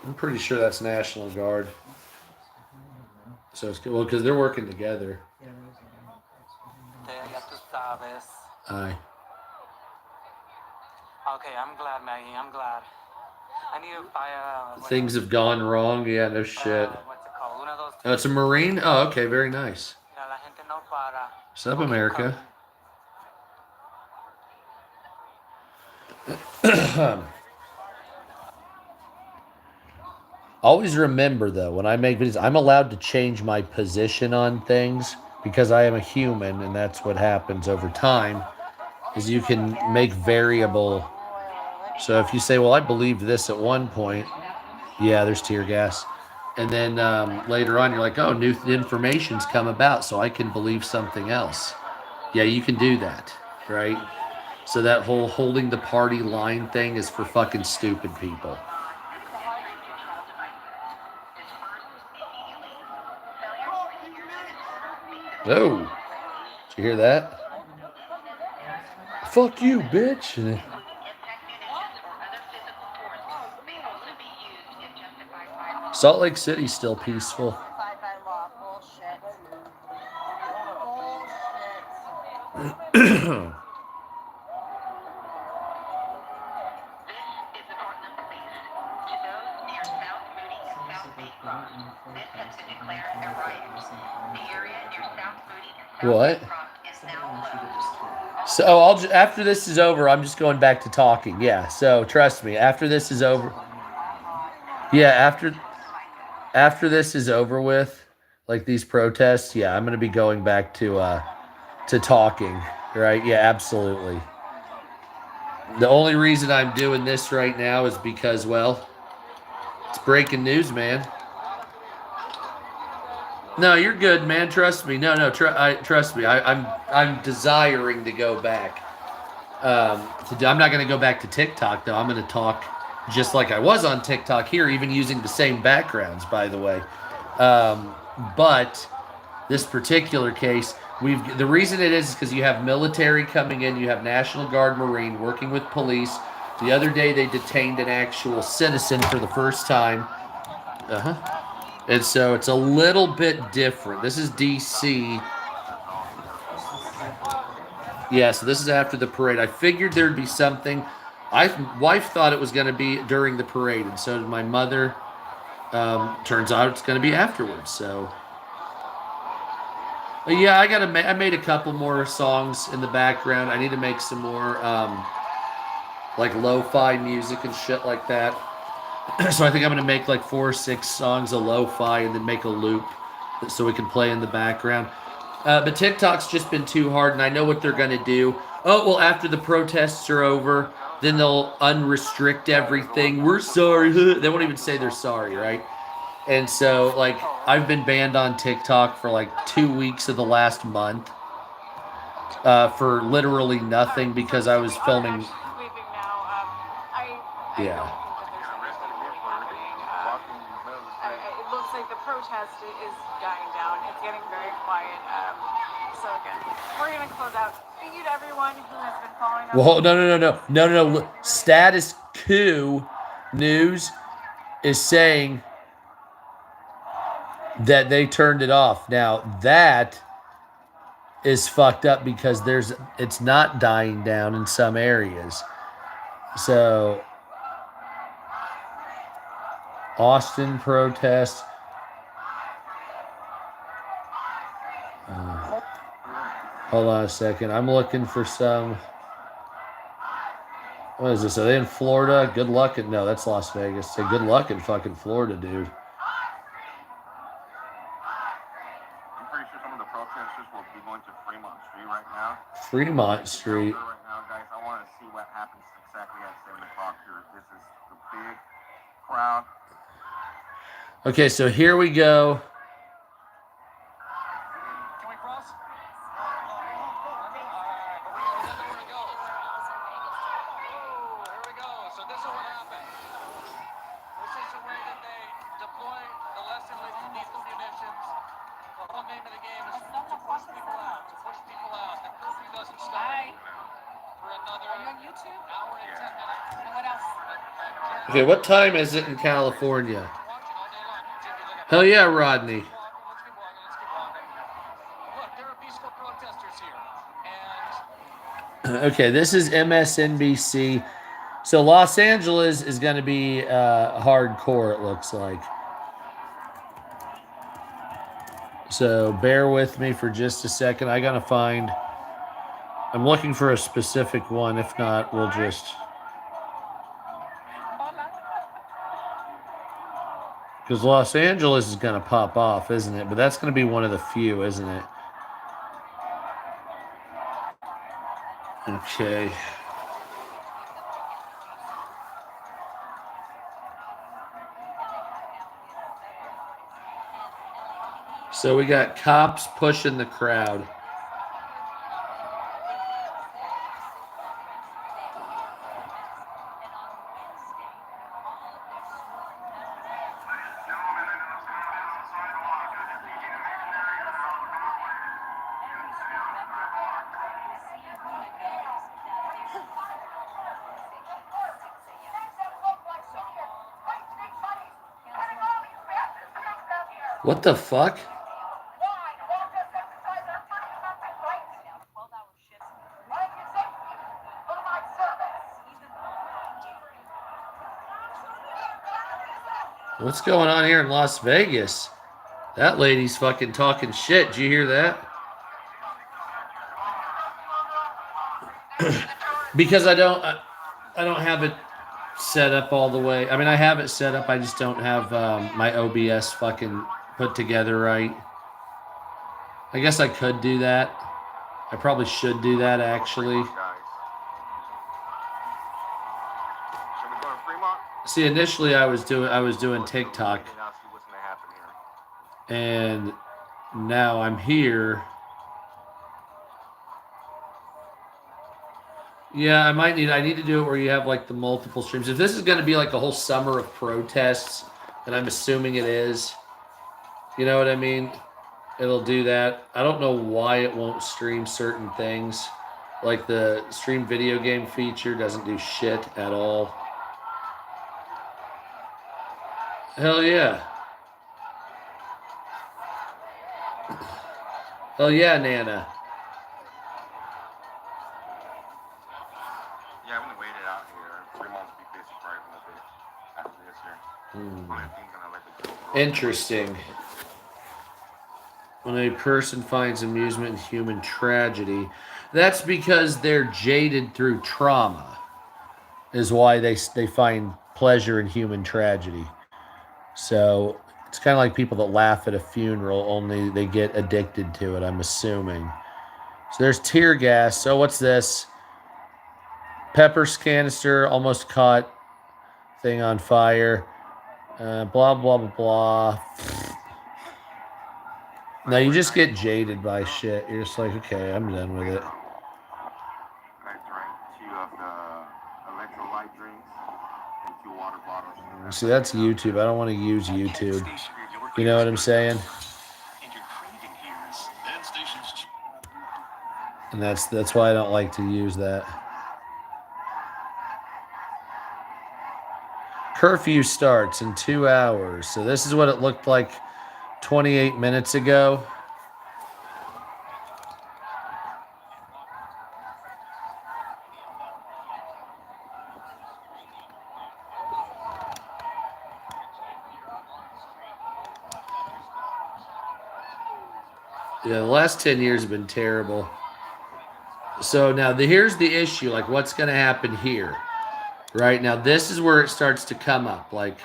I'm pretty sure that's National Guard. So it's good. Well, because they're working together. Aye. Okay, I'm glad, Maggie. I'm glad. I need to buy Things have gone wrong. Yeah, no shit. what's it called? One of those. Oh, it's a Marine? Oh, okay. Very nice. What's up, America? Always remember, though, when I make videos, I'm allowed to change my position on things because I am a human, and that's what happens over time, is you can make variable. So if you say, well, I believed this at one point, yeah, there's tear gas. And then later on, you're like, oh, new information's come about, so I can believe something else. Yeah, you can do that, right? So that whole holding the party line thing is for fucking stupid people. Oh, did you hear that? Fuck you, bitch. Salt Lake City's still peaceful. What? So after this is over, I'm just going back to talking. Yeah, so trust me, after this is over. Yeah, after this is over with, like these protests, yeah, I'm gonna be going back to talking. Right? Yeah, absolutely. The only reason I'm doing this right now is because, well, it's breaking news, man. No, you're good, man. Trust me. No, trust me. I'm desiring to go back. I'm not going to go back to TikTok though. I'm going to talk just like I was on TikTok here, even using the same backgrounds, by the way. But this particular case, the reason it is because you have military coming in, you have National Guard Marine working with police. The other day they detained an actual citizen for the first time. And so it's a little bit different. This is DC. Yeah, so this is after the parade. I figured there'd be something. Wife thought it was going to be during the parade, and so did my mother. Turns out it's going to be afterwards. So, but yeah, I made a couple more songs in the background. I need to make some more like lo-fi music and shit like that. So I think I'm going to make like 4 or 6 songs of lo-fi and then make a loop so we can play in the background. But TikTok's just been too hard, and I know what they're going to do. Oh, well, after the protests are over, then they'll unrestrict everything. We're sorry. They won't even say they're sorry, right? And so, like, I've been banned on TikTok for like 2 weeks of the last month for literally nothing because I was filming. Yeah. like the protest is dying down. It's getting very quiet. So again, we're gonna close out. Thank you to everyone who has been following us. Well, no. Status Coup News is saying that they turned it off. Now that is fucked up because it's not dying down in some areas. So Austin protest. Hold on a second. I'm looking for some. What is this? Are they in Florida? Good luck no, that's Las Vegas. Say good luck in fucking Florida, dude. I'm pretty sure some of the protesters will be going to Fremont Street right now. Fremont Street. Right now, guys, I want to see what happens exactly at 7 o'clock here. This is the big crowd. Okay, so here we go. Can we cross? So this is what happened. This is the way that they deploy the lesser lethal munitions. The whole name of the game is to push people out. The curfew doesn't stop for another hour and 10 minutes. And what else? Okay, what time is it in California? Hell yeah, Rodney. Let's keep walking. Look, there are peaceful protesters here. And Okay, this is MSNBC. So Los Angeles is going to be hardcore, it looks like. So bear with me for just a second. I got to find... I'm looking for a specific one. If not, we'll just... Because Los Angeles is going to pop off, isn't it? But that's going to be one of the few, isn't it? Okay. So we got cops pushing the crowd. What the fuck? What's going on here in Las Vegas? That lady's fucking talking shit. Did you hear that? Because I don't have it set up all the way. I mean, I have it set up. I just don't have my OBS fucking put together right. I guess I could do that. I probably should do that actually. See, initially I was doing TikTok, and now I'm here. Yeah, I need to do it where you have like the multiple streams. If this is going to be like a whole summer of protests, and I'm assuming it is, you know what I mean? It'll do that. I don't know why it won't stream certain things. Like the stream video game feature doesn't do shit at all. Hell yeah. Hell yeah, Nana. Yeah, I'm gonna wait it out here. 3 months be busy probably after this year. Interesting. When a person finds amusement in human tragedy, that's because they're jaded through trauma, is why they find pleasure in human tragedy. So it's kind of like people that laugh at a funeral, only they get addicted to it, I'm assuming. So there's tear gas. So what's this? Pepper canister almost caught thing on fire. Blah, blah, blah, blah. Now you just get jaded by shit. You're just like, okay, I'm done with it. I drank 2 of the electrolyte drinks and 2 water bottles. See, that's YouTube. I don't want to use YouTube. You know what I'm saying? And that's why I don't like to use that. Curfew starts in 2 hours. So this is what it looked like 28 minutes ago. Yeah, the last 10 years have been terrible. So now here's the issue, like what's going to happen here. Right now, this is where it starts to come up. Like,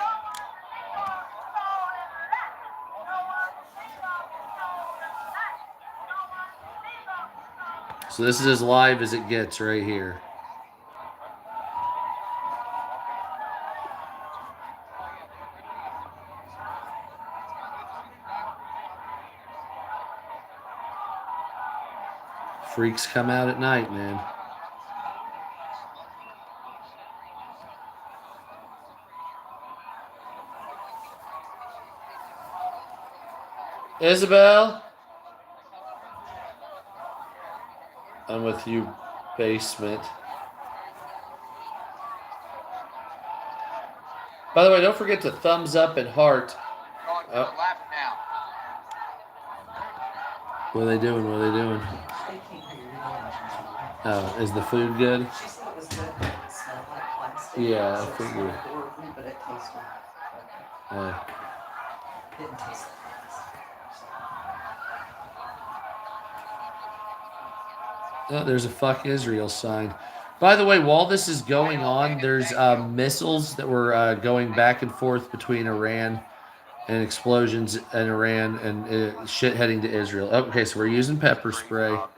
so this is as live as it gets right here. Freaks come out at night, man. Isabel? I'm with you, basement. By the way, don't forget to thumbs up and heart. Oh. What are they doing? What are they doing? Oh, is the food good? She said it was good, but it smelled like plastic. Yeah, I So it figured. smelled horribly, but it tasted okay. Didn't taste like Oh, there's a fuck Israel sign. By the way, while this is going on, there's missiles that were going back and forth between Iran and explosions in Iran and shit heading to Israel. Oh, okay, so we're using pepper spray. Los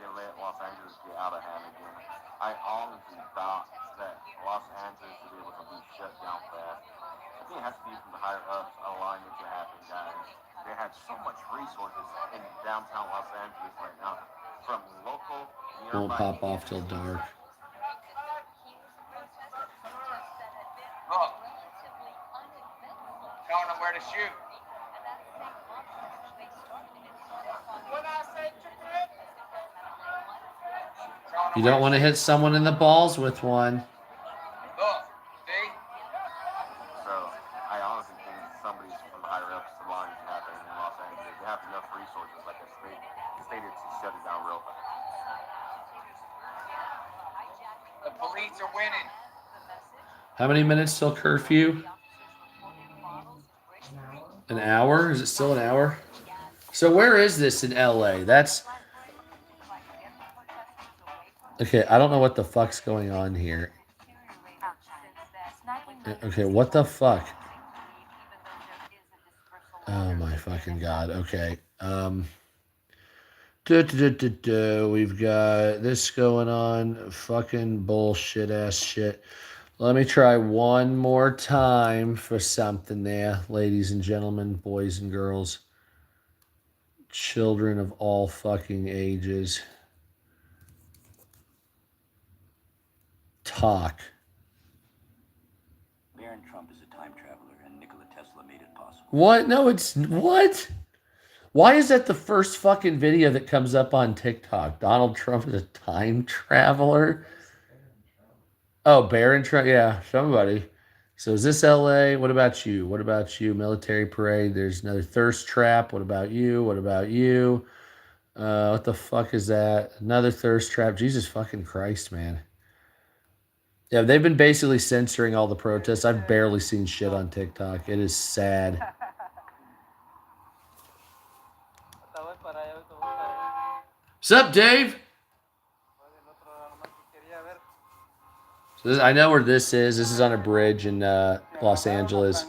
Angeles get out of hand again. I honestly thought that Los Angeles would be able to be shut down fast. I think it has to be from the higher ups allowing it to happen, guys. They had so much resources in downtown Los Angeles right now, from local. Won't pop off till dark. Look. Telling them where to shoot. You don't want to hit someone in the balls with one. Look, see? So I honestly think somebody from the higher ups allowing it to happen in Los Angeles. They have enough resources, like I stated, to shut it down real fast. The police are winning. How many minutes till curfew? An hour? Is it still an hour? So where is this in LA? That's... Okay, I don't know what the fuck's going on here. Okay, what the fuck? Oh my fucking god. Okay. We've got this going on. Fucking bullshit ass shit. Let me try one more time for something there, ladies and gentlemen, boys and girls, children of all fucking ages. Talk. Baron Trump is a time traveler, and Nikola Tesla made it possible. What? No, it's... What? Why is that the first fucking video that comes up on TikTok? Donald Trump is a time traveler? Oh, Baron Trump. Yeah, somebody. So is this LA? What about you? What about you? Military parade. There's another thirst trap. What about you? What about you? What the fuck is that? Another thirst trap. Jesus fucking Christ, man. Yeah, they've been basically censoring all the protests. I've barely seen shit on TikTok. It is sad. What's up, Dave? So this, I know where this is. This is on a bridge in Los Angeles.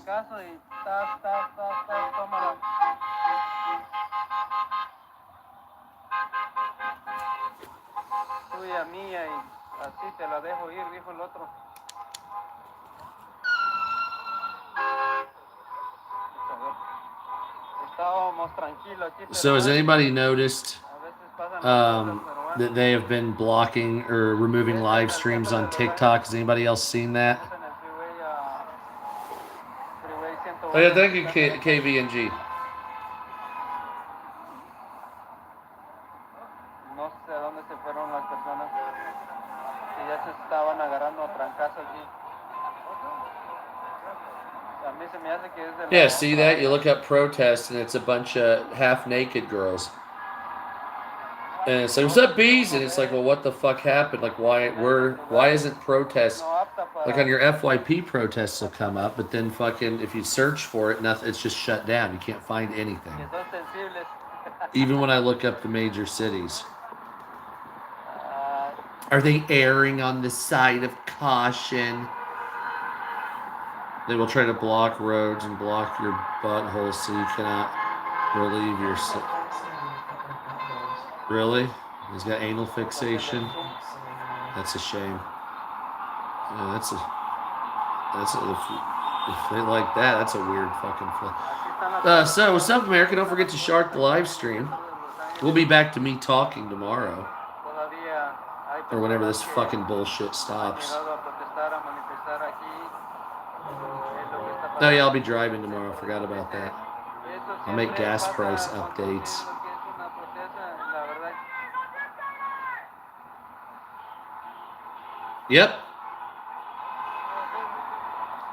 So has anybody noticed that they have been blocking or removing live streams on TikTok? Has anybody else seen that? Oh yeah, thank you, KVNG. Yeah, see that? You look up protests and it's a bunch of half-naked girls. And it's like, what's up, bees? And it's like, well, what the fuck happened? Like, why isn't protest, like on your FYP protests will come up, but then fucking, if you search for it, nothing, it's just shut down. You can't find anything. Even when I look up the major cities. Are they erring on the side of caution? They will try to block roads and block your butthole so you cannot relieve yourself. Really? He's got anal fixation? That's a shame. Yeah, if they like that, that's a weird fucking flip. So, what's up, America? Don't forget to shark the live stream. We'll be back to me talking tomorrow. Or whenever this fucking bullshit stops. Oh yeah, I'll be driving tomorrow. Forgot about that. I'll make gas price updates. Yep.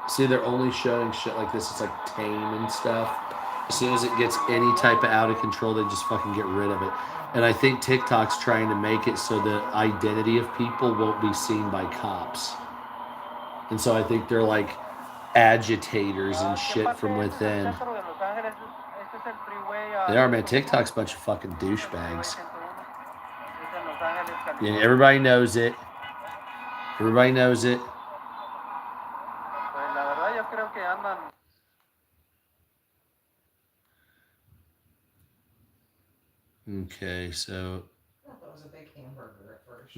See, they're only showing shit like this. It's like tame and stuff. As soon as it gets any type of out of control, they just fucking get rid of it. And I think TikTok's trying to make it so the identity of people won't be seen by cops. And so I think they're like agitators and shit from within. They are, man. TikTok's a bunch of fucking douchebags. Yeah, everybody knows it. Everybody knows it. Okay, so. I thought it was a big hamburger at first.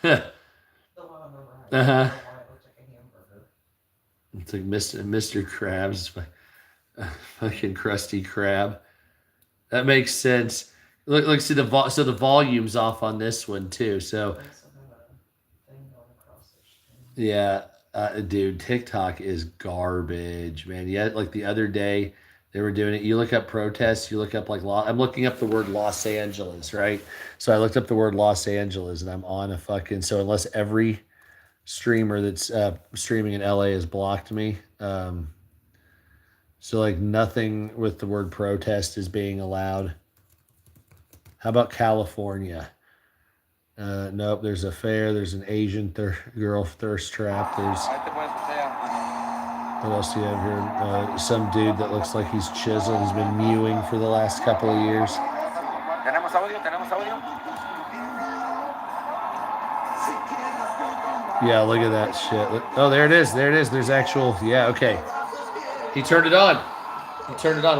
The one on the right. It looked like a hamburger. It's like Mr. Krabs, fucking Krusty Krab. That makes sense. Look, see so the volume's off on this one too. So. Yeah, dude, TikTok is garbage, man. Yeah, like the other day they were doing it. You look up protests, you look up like I'm looking up the word Los Angeles, right? So I looked up the word Los Angeles and I'm on a fucking, so unless every streamer that's streaming in LA has blocked me, so like nothing with the word protest is being allowed. How about California? Nope, there's a fair, there's an Asian girl thirst trap, there's... What else do you have here? Some dude that looks like he's chiseled, he's been mewing for the last couple of years. ¿Tenemos audio? Yeah, look at that shit. Oh, there it is, there's actual... Yeah, okay. He turned it on.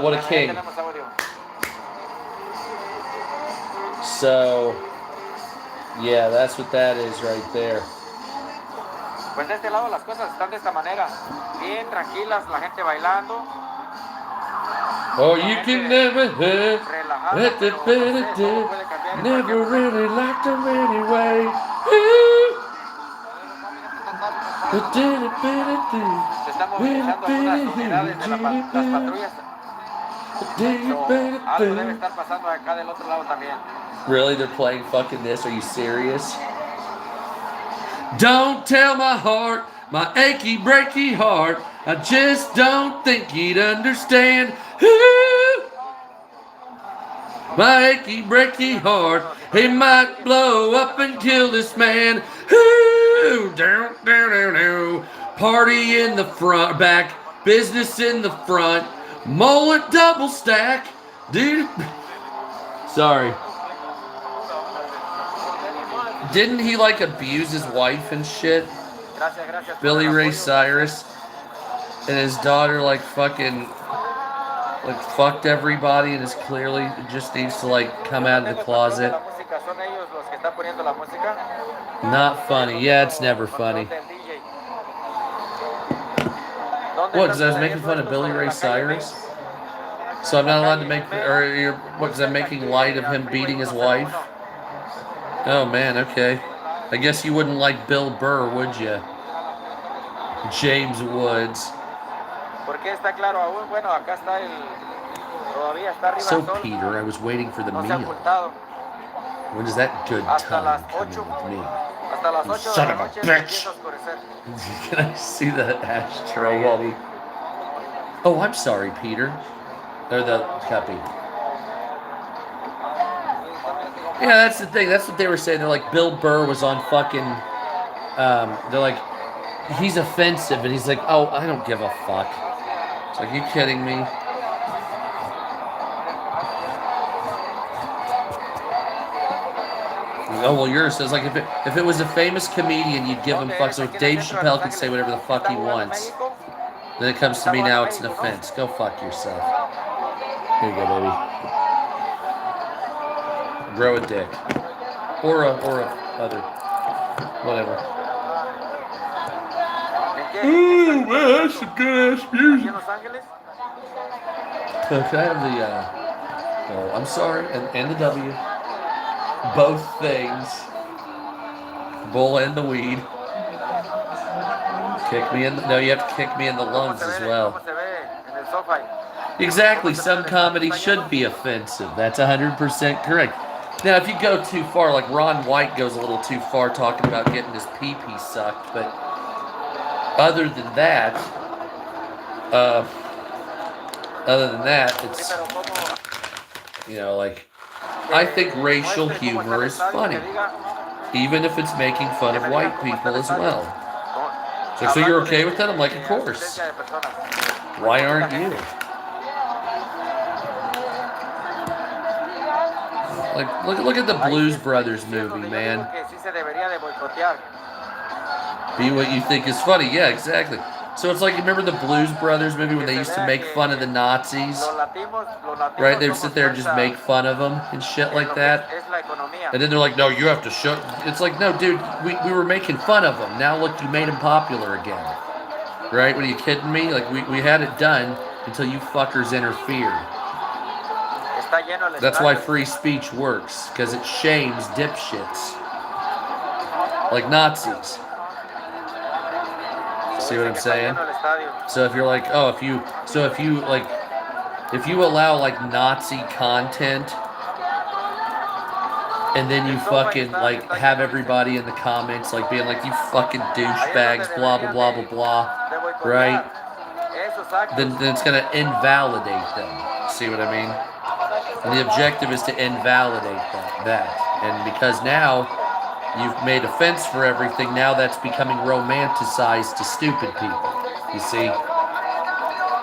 What a king. So... Yeah, that's what that is right there. Pues de este lado las cosas están de esta manera, bien tranquilas, la gente bailando. Oh, you can never have never really liked them anyway. Se están movilizando algunas unidades de las patrullas. Algo debe estar pasando acá del otro lado también. Really? They're playing fucking this? Are you serious? Don't tell my heart, my achy, breaky heart. I just don't think he'd understand. Ooh, my achy, breaky heart. He might blow up and kill this man. Ooh, down, down, down, down. Party in the front, back, business in the front. Mullet double stack, dude. Sorry. Didn't he like abuse his wife and shit? Billy Ray Cyrus and his daughter like fucking like fucked everybody and is clearly just needs to like come out of the closet. Not funny. Yeah, it's never funny. What? Because I was making fun of Billy Ray Cyrus? So I'm not allowed to make, or what? Because I'm making light of him beating his wife? Oh man, okay. I guess you wouldn't like Bill Burr, would you? James Woods. So Peter, I was waiting for the meal. When does that good time come in with me? You son of a bitch! Can I see that ashtray, Eddie? Oh, I'm sorry, Peter. Or the Cuppy. Yeah, that's the thing. That's what they were saying. They're like, Bill Burr was on fucking. They're like, he's offensive, and he's like, oh, I don't give a fuck. It's like, you kidding me? Oh well, yours says like if it was a famous comedian, you'd give him fuck. So if Dave Chappelle can say whatever the fuck he wants, then it comes to me now, it's an offense. Go fuck yourself. Here you go, baby. Grow a dick, or a other, whatever. Ooh, man, that's some good ass music. Can I have the oh, I'm sorry, and the W. Both things. Bull and the weed. Kick me in the, no, you have to kick me in the lungs as well. Exactly, some comedy should be offensive. That's 100% correct. Now, if you go too far, like Ron White goes a little too far talking about getting his pee-pee sucked, but other than that, it's, you know, like, I think racial humor is funny, even if it's making fun of white people as well. So you're okay with that? I'm like, of course. Why aren't you? Like, look at the Blues Brothers movie, man. Be what you think is funny. Yeah, exactly. So it's like, you remember the Blues Brothers movie when they used to make fun of the Nazis? Right? They would sit there and just make fun of them and shit like that. And then they're like, no, you have to shut. It's like, no, dude, we were making fun of them. Now look, you made them popular again. Right? What, are you kidding me? Like, we had it done until you fuckers interfered. That's why free speech works, because it shames dipshits. Like Nazis. See what I'm saying? So if you're like, oh, if you allow like Nazi content, and then you fucking like have everybody in the comments like being like, you fucking douchebags, blah blah blah blah blah, right? Then it's gonna invalidate them. See what I mean? And the objective is to invalidate that. And because now you've made a fence for everything, now that's becoming romanticized to stupid people. You see?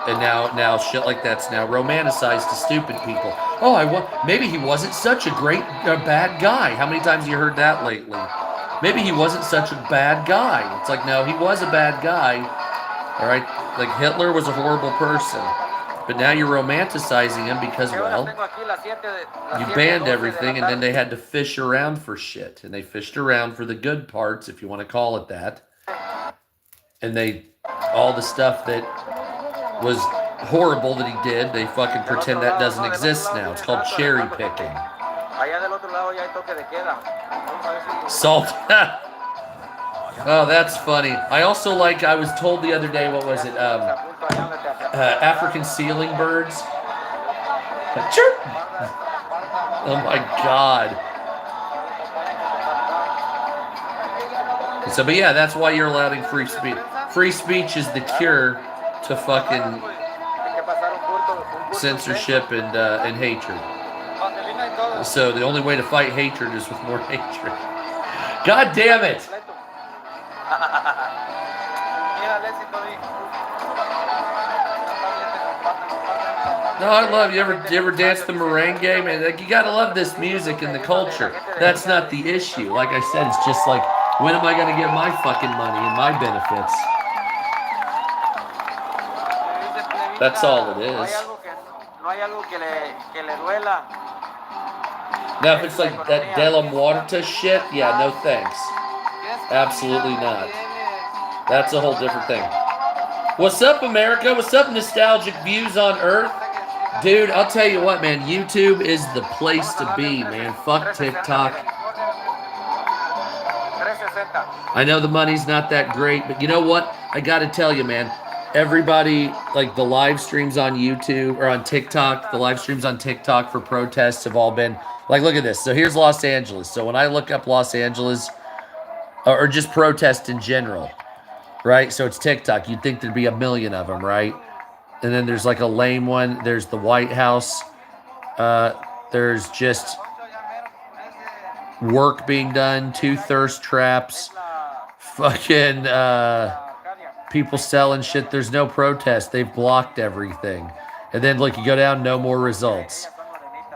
And now shit like that's now romanticized to stupid people. Oh, maybe he wasn't such a bad guy. How many times have you heard that lately? Maybe he wasn't such a bad guy. It's like, no, he was a bad guy. All right? Like, Hitler was a horrible person. But now you're romanticizing him because, well, you banned everything, and then they had to fish around for shit. And they fished around for the good parts, if you want to call it that. And all the stuff that was horrible that he did, they fucking pretend that doesn't exist now. It's called cherry picking. Salt. Oh, that's funny. I also like, I was told the other day, what was it? African ceiling birds. Chirp! Oh my god. So, but yeah, that's why you're allowing free speech. Free speech is the cure to fucking censorship and hatred. So the only way to fight hatred is with more hatred. God damn it! No, I love you. Ever dance the merengue? Man, like, you gotta love this music and the culture. That's not the issue. Like I said, it's just like, when am I gonna get my fucking money and my benefits? That's all it is. Now, if it's like that De La Muerta shit, yeah, no thanks. Absolutely not. That's a whole different thing. What's up, America? What's up, Nostalgic Views on Earth? Dude, I'll tell you what, man. YouTube is the place to be, man. Fuck TikTok. I know the money's not that great, but you know what? I gotta tell you, man. Everybody, like the live streams on YouTube or on TikTok, the live streams on TikTok for protests have all been, like, look at this. So here's Los Angeles. So when I look up Los Angeles, or just protest in general, right? So it's TikTok. You'd think there'd be a million of them, right? And then there's like a lame one. There's the White House. There's just work being done, 2 thirst traps, fucking people selling shit. There's no protest. They've blocked everything. And then, like, you go down, no more results.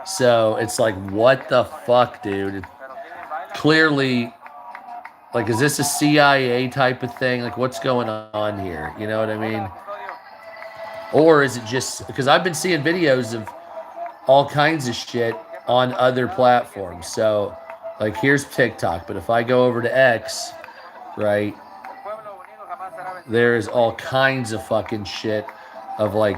So it's like, what the fuck, dude? Clearly, like, is this a CIA type of thing? Like, what's going on here? You know what I mean? Or is it just because I've been seeing videos of all kinds of shit on other platforms. So, like, here's TikTok, but if I go over to X, right, there's all kinds of fucking shit of like,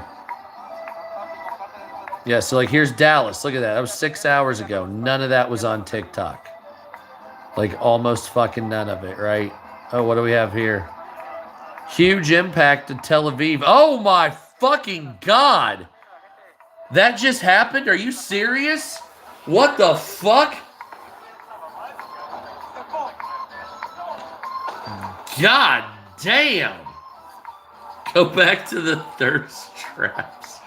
yeah, so like here's Dallas. Look at that. That was 6 hours ago. None of that was on TikTok. Like almost fucking none of it, right? Oh, what do we have here? Huge impact in Tel Aviv. Oh my fucking God. That just happened? Are you serious? What the fuck? God damn. Go back to the thirst traps.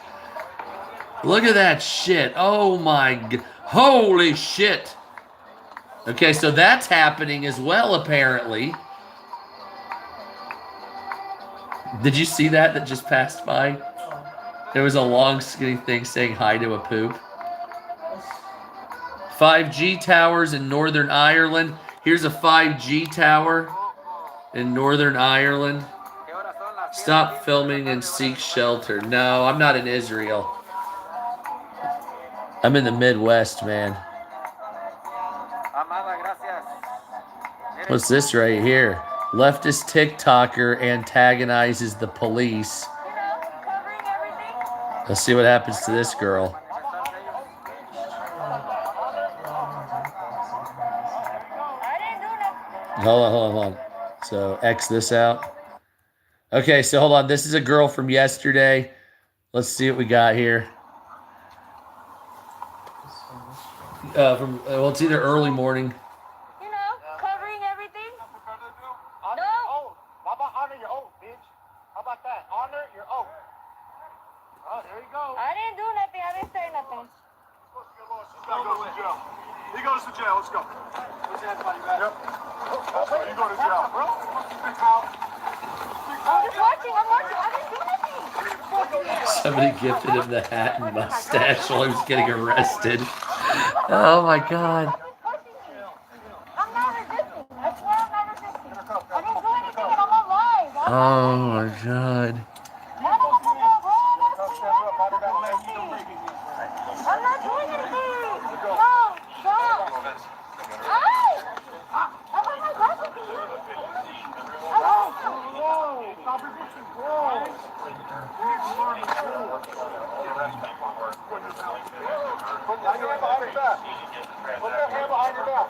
Look at that shit. Oh my God. Holy shit. Okay, so that's happening as well, apparently. Did you see that just passed by? There was a long skinny thing saying hi to a poop. 5G towers in Northern Ireland. Here's a 5G tower in Northern Ireland. Stop filming and seek shelter. No, I'm not in Israel. I'm in the Midwest, man. What's this right here? Leftist TikToker antagonizes the police. Let's see what happens to this girl. Hold on. So X this out. Okay, so hold on. This is a girl from yesterday. Let's see what we got here. Well, it's either early morning. You know, covering everything. Honor your oath. How about honor your oath, bitch? How about that? Honor your oath. Oh, there you go. I didn't do nothing. I didn't say nothing. He goes to jail. Let's go. Put your hands behind your back. Yep. You go to jail, bro. I'm just watching. I didn't do nothing. Somebody gifted him the hat and mustache while he was getting arrested. Oh my God. I'm not resisting. I swear I'm not resisting. I didn't do anything and I'm not lying. Oh my God. I'm not doing anything. No, stop. Hey! I want my glasses to you. Stop resisting, bro. Put your hand behind your back. Put your hand behind your back.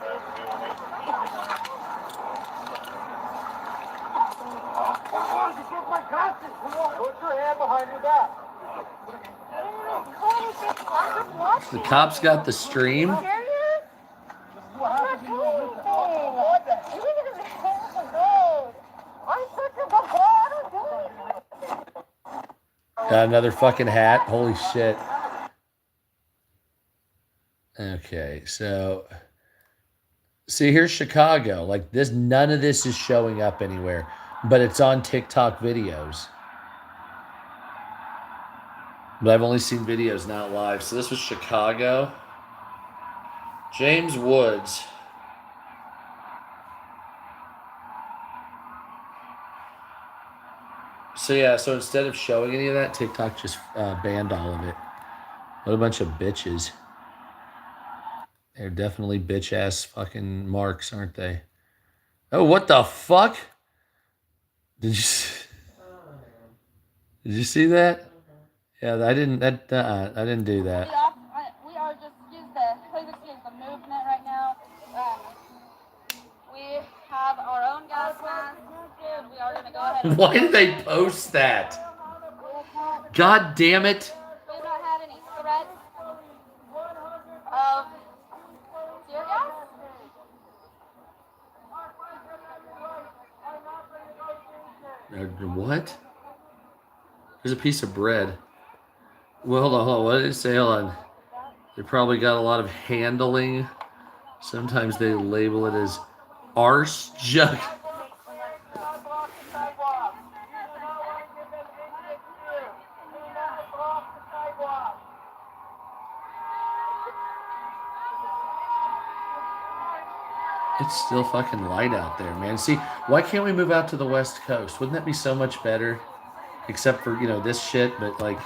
Put your hand behind your back. The cops got the stream. Got another fucking hat. Holy shit. Okay, so see, here's Chicago. Like this, none of this is showing up anywhere, but it's on TikTok videos. But I've only seen videos, not live. So this was Chicago. James Woods. So yeah, so instead of showing any of that, TikTok just banned all of it. What a bunch of bitches. They're definitely bitch-ass fucking marks, aren't they? Oh, what the fuck? Did you see that? Yeah, I didn't do that. We are just please excuse the movement right now. We have our own gas mask, and we are going to go ahead and... Why did they post that? God damn it. We've not had any threats of tear gas. What? There's a piece of bread. Well, hold on. What did it say? Hold on. They probably got a lot of handling. Sometimes they label it as arse jug. It's still fucking light out there, man. See, why can't we move out to the West Coast? Wouldn't that be so much better? Except for, this shit, but like...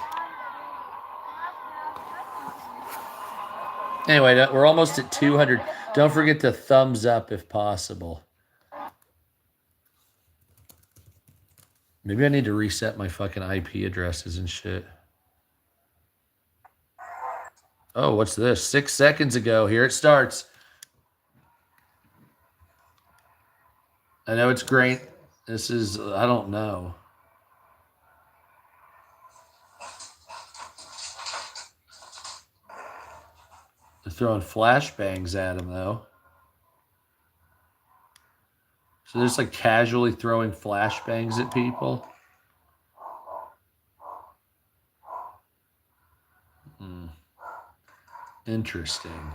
Anyway, we're almost at 200. Don't forget to thumbs up if possible. Maybe I need to reset my fucking IP addresses and shit. Oh, what's this? 6 seconds ago. Here it starts. I know it's great. This is, I don't know. They're throwing flashbangs at him, though. So there's like casually throwing flashbangs at people. Interesting.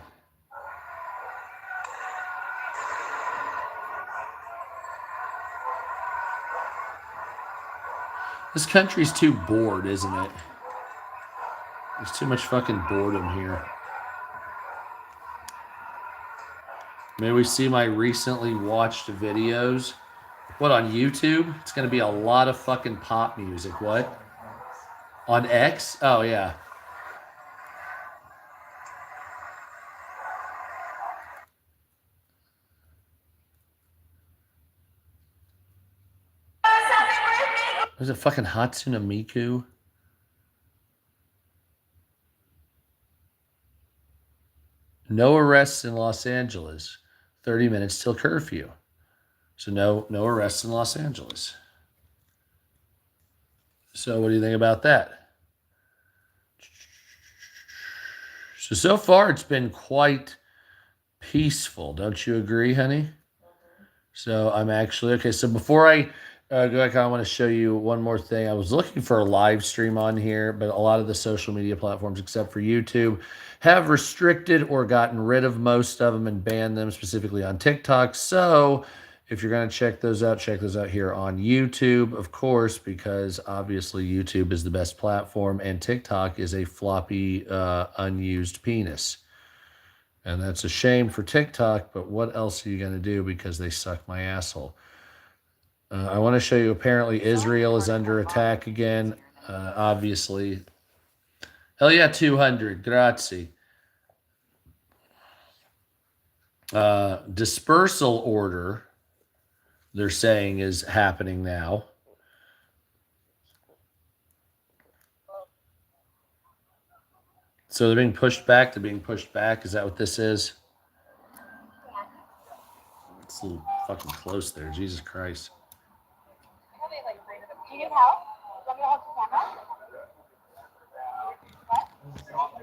This country's too bored, isn't it? There's too much fucking boredom here. May we see my recently watched videos? What, on YouTube? It's going to be a lot of fucking pop music. What? On X? Oh, yeah. There's a fucking Hatsune Miku. No arrests in Los Angeles. 30 minutes till curfew. So no arrests in Los Angeles. So what do you think about that? So far it's been quite peaceful. Don't you agree, honey? So I'm actually... Okay, so before I go back, I want to show you one more thing. I was looking for a live stream on here, but a lot of the social media platforms, except for YouTube, have restricted or gotten rid of most of them and banned them, specifically on TikTok. So if you're going to check those out here on YouTube, of course, because obviously YouTube is the best platform and TikTok is a floppy, unused penis. And that's a shame for TikTok, but what else are you going to do because they suck my asshole? I want to show you, apparently Israel is under attack again. Obviously. Hell yeah, 200. Grazie. Dispersal order, they're saying, is happening now. So they're being pushed back. Is that what this is? It's a little fucking close there. Jesus Christ. Do you need help? Want me to hold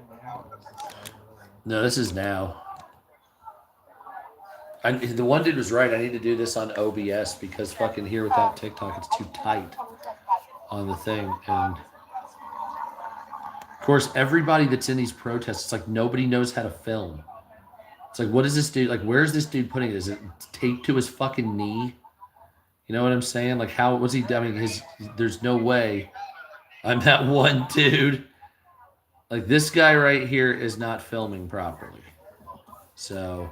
the camera? No, this is now. The one dude was right. I need to do this on OBS because fucking here without TikTok, it's too tight on the thing. And of course, everybody that's in these protests, it's like nobody knows how to film. It's like, what is this dude? Like, where's this dude putting it? Is it taped to his fucking knee? You know what I'm saying? Like, how was he? I mean, there's no way I'm that one dude. Like, this guy right here is not filming properly. So,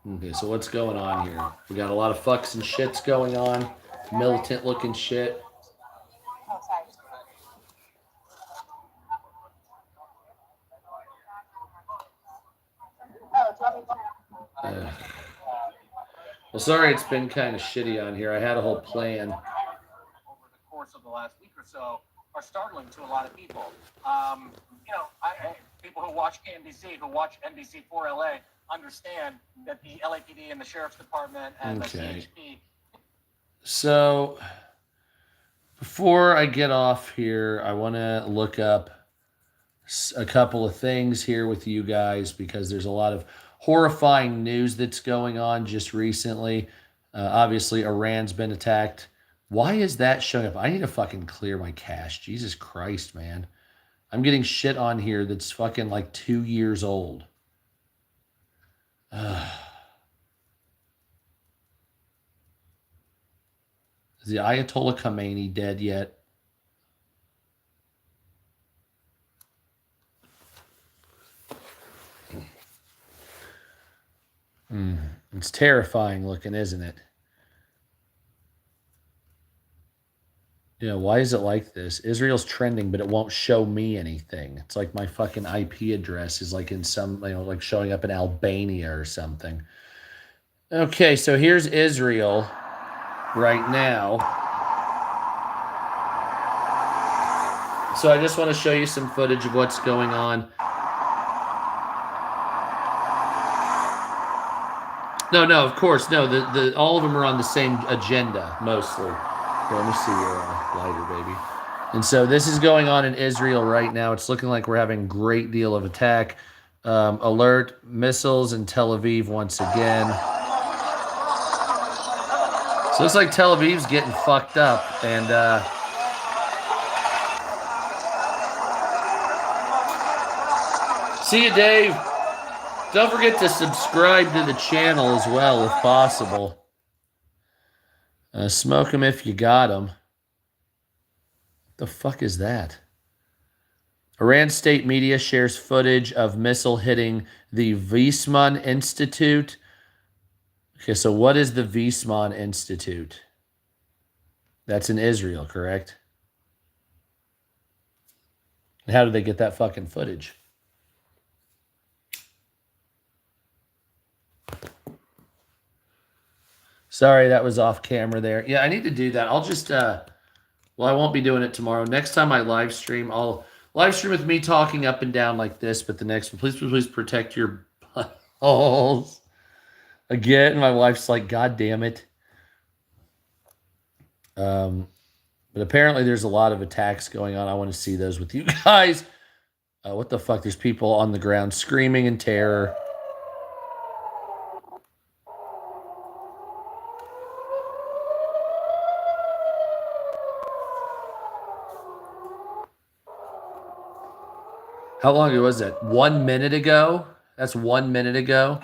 okay, so what's going on here? We got a lot of fucks and shits going on. Militant looking shit. Well, sorry it's been kind of shitty on here. I had a whole plan. Over the course of the last week or so are startling to a lot of people. People who watch NBC, who watch NBC4LA, understand that the LAPD and the Sheriff's Department and the CHP. So, before I get off here, I want to look up a couple of things here with you guys because there's a lot of horrifying news that's going on just recently. Obviously, Iran's been attacked Why is that showing up? I need to fucking clear my cache. Jesus Christ, man. I'm getting shit on here that's fucking like 2 years old. Is the Ayatollah Khomeini dead yet? It's terrifying looking, isn't it? Yeah, why is it like this? Israel's trending, but it won't show me anything. It's like my fucking IP address is like in some, like showing up in Albania or something. Okay, so here's Israel right now. So I just want to show you some footage of what's going on. No, of course, no. The all of them are on the same agenda, mostly. Here, let me see your lighter, baby. And so this is going on in Israel right now. It's looking like we're having a great deal of attack. Alert, missiles in Tel Aviv once again. So it looks like Tel Aviv's getting fucked up. And see you, Dave. Don't forget to subscribe to the channel as well, if possible. Smoke them if you got them. What the fuck is that? Iran state media shares footage of missile hitting the Weizmann Institute. Okay, so what is the Weizmann Institute? That's in Israel, correct? And how did they get that fucking footage? Sorry, that was off camera there. Yeah, I need to do that. I'll just, well, I won't be doing it tomorrow. Next time I live stream, I'll live stream with me talking up and down like this, but the next one, please protect your buttholes. Again, my wife's like, God damn it. But apparently there's a lot of attacks going on. I want to see those with you guys. What the fuck? There's people on the ground screaming in terror. How long ago was that? 1 minute ago? That's 1 minute ago?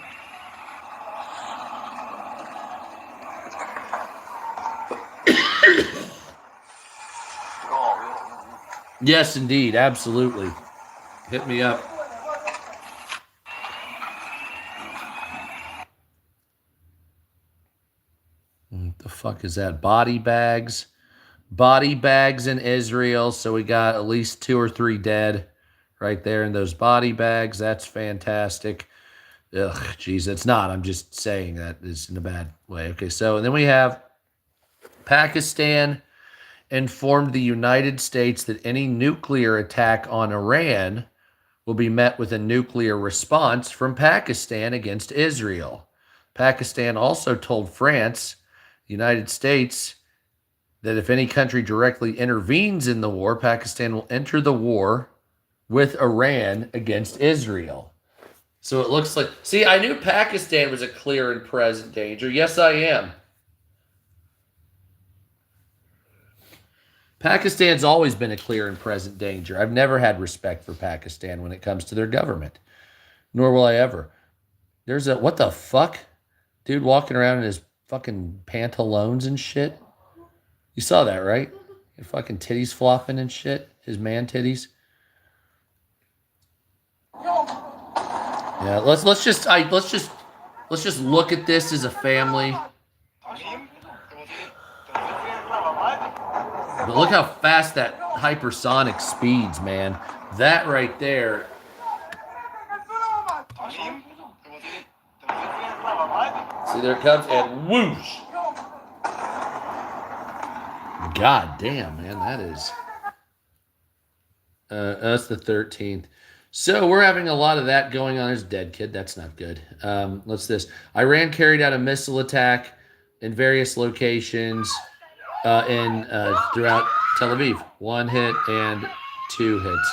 Yes, indeed. Absolutely. Hit me up. What the fuck is that? Body bags. Body bags in Israel. So we got at least 2 or 3 dead right there in those body bags. That's fantastic. Ugh, geez, it's not. I'm just saying that is in a bad way. Okay, so and then we have Pakistan informed the United States that any nuclear attack on Iran will be met with a nuclear response from Pakistan against Israel. Pakistan also told France, the United States, that if any country directly intervenes in the war, Pakistan will enter the war with Iran against Israel. So it looks like... See, I knew Pakistan was a clear and present danger. Yes, I am. Pakistan's always been a clear and present danger. I've never had respect for Pakistan when it comes to their government. Nor will I ever. There's a... What the fuck? Dude walking around in his fucking pantaloons and shit. You saw that, right? His fucking titties flopping and shit. His man titties. Yeah, let's just look at this as a family. But look how fast that hypersonic speeds, man. That right there. See, there it comes, and whoosh. God damn, man, that is... that's the 13th. So we're having a lot of that going on. There's a dead kid. That's not good. What's this? Iran carried out a missile attack in various locations throughout Tel Aviv. 1 hit and 2 hits.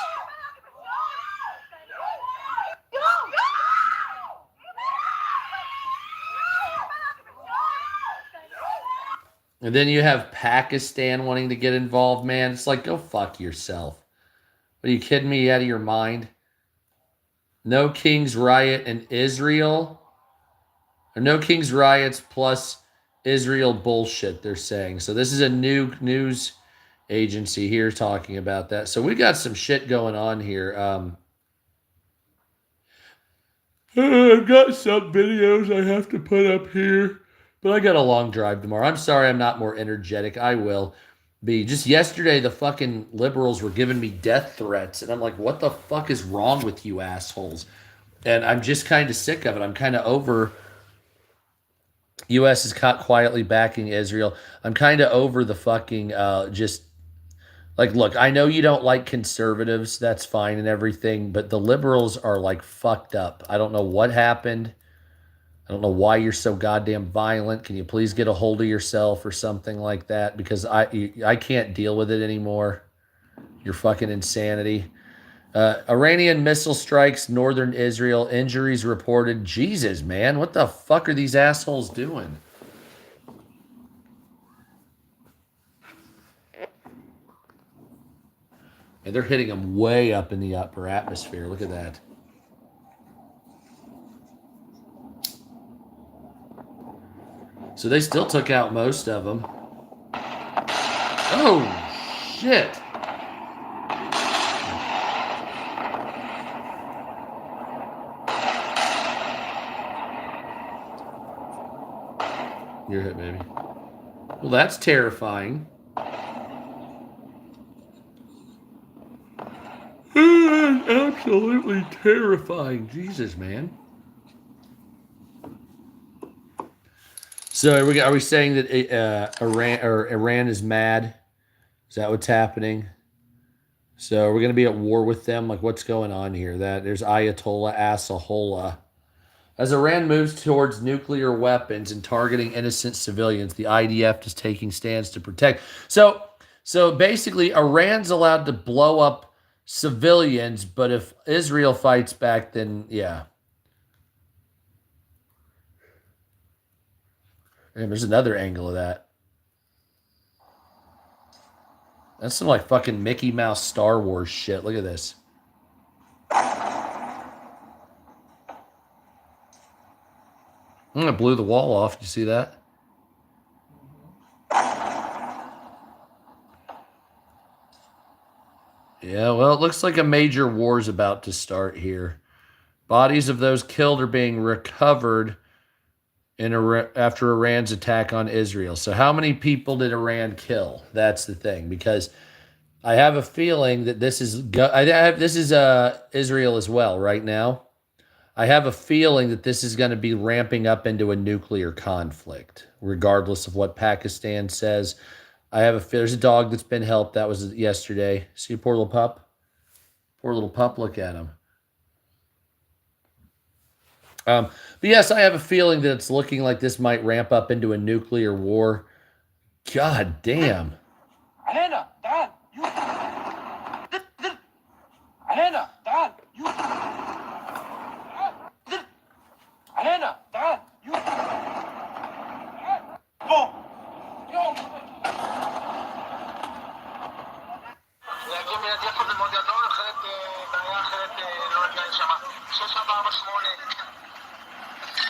And then you have Pakistan wanting to get involved, man. It's like, go fuck yourself. Are you kidding me? Out of your mind? No King's riot in Israel. Or no King's riots plus Israel bullshit, they're saying. So this is a new news agency here talking about that. So we got some shit going on here. I've got some videos I have to put up here. But I got a long drive tomorrow. I'm sorry I'm not more energetic. I will be. Just yesterday, the fucking liberals were giving me death threats. And I'm like, what the fuck is wrong with you assholes? And I'm just kind of sick of it. I'm kind of over. U.S. is caught quietly backing Israel. I'm kind of over the fucking just. Like, look, I know you don't like conservatives. That's fine and everything. But the liberals are like fucked up. I don't know what happened. I don't know why you're so goddamn violent. Can you please get a hold of yourself or something like that? Because I can't deal with it anymore. Your fucking insanity. Iranian missile strikes northern Israel. Injuries reported. Jesus, man. What the fuck are these assholes doing? And they're hitting them way up in the upper atmosphere. Look at that. So they still took out most of them. Oh, shit. You're hit, baby. Well, that's terrifying. Absolutely terrifying. Jesus, man. So are we saying that Iran is mad? Is that what's happening? So we're going to be at war with them? Like, what's going on here? There's Ayatollah Assahola. As Iran moves towards nuclear weapons and targeting innocent civilians, the IDF is taking stands to protect. So basically, Iran's allowed to blow up civilians, but if Israel fights back, then yeah. And there's another angle of that. That's some like fucking Mickey Mouse Star Wars shit. Look at this. It blew the wall off. Did you see that? Yeah, well, it looks like a major war is about to start here. Bodies of those killed are being recovered after Iran's attack on Israel. So how many people did Iran kill? That's the thing, because I have a feeling that this is Israel as well right now. I have a feeling that this is going to be ramping up into a nuclear conflict, regardless of what Pakistan says. There's a dog that's been helped. That was yesterday. See, poor little pup. Poor little pup. Look at him. But yes, I have a feeling that it's looking like this might ramp up into a nuclear war. God damn. Elena, Dad, you. Elena, Dad, you. Elena, Dad, you. Go.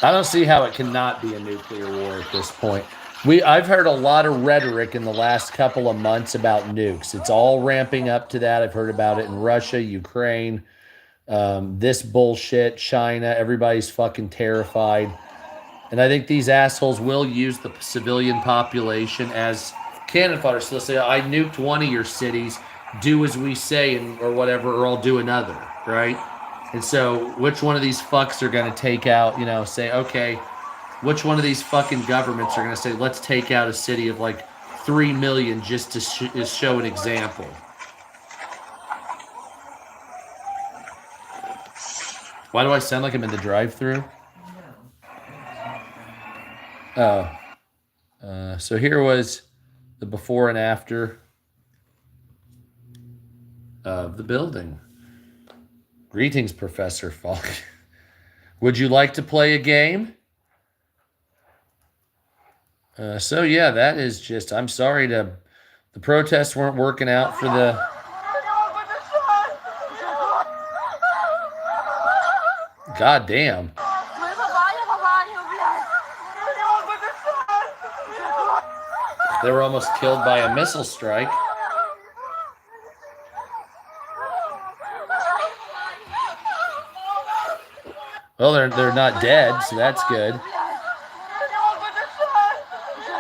I don't see how it cannot be a nuclear war at this point. I've heard a lot of rhetoric in the last couple of months about nukes. It's all ramping up to that. I've heard about it in Russia, Ukraine, this bullshit, China. Everybody's fucking terrified. And I think these assholes will use the civilian population as cannon fodder. So they'll say, I nuked one of your cities, do as we say, or whatever, or I'll do another, right? And so which one of these fucks are going to take out, say, okay, which one of these fucking governments are going to say, let's take out a city of like 3 million just to show an example? Why do I sound like I'm in the drive-thru? Oh. So here was the before and after of the building. Greetings, Professor Falk. Would you like to play a game? So yeah, that is just. I'm sorry to. The protests weren't working out for the. God damn. They were almost killed by a missile strike. Well, they're not dead, so that's good.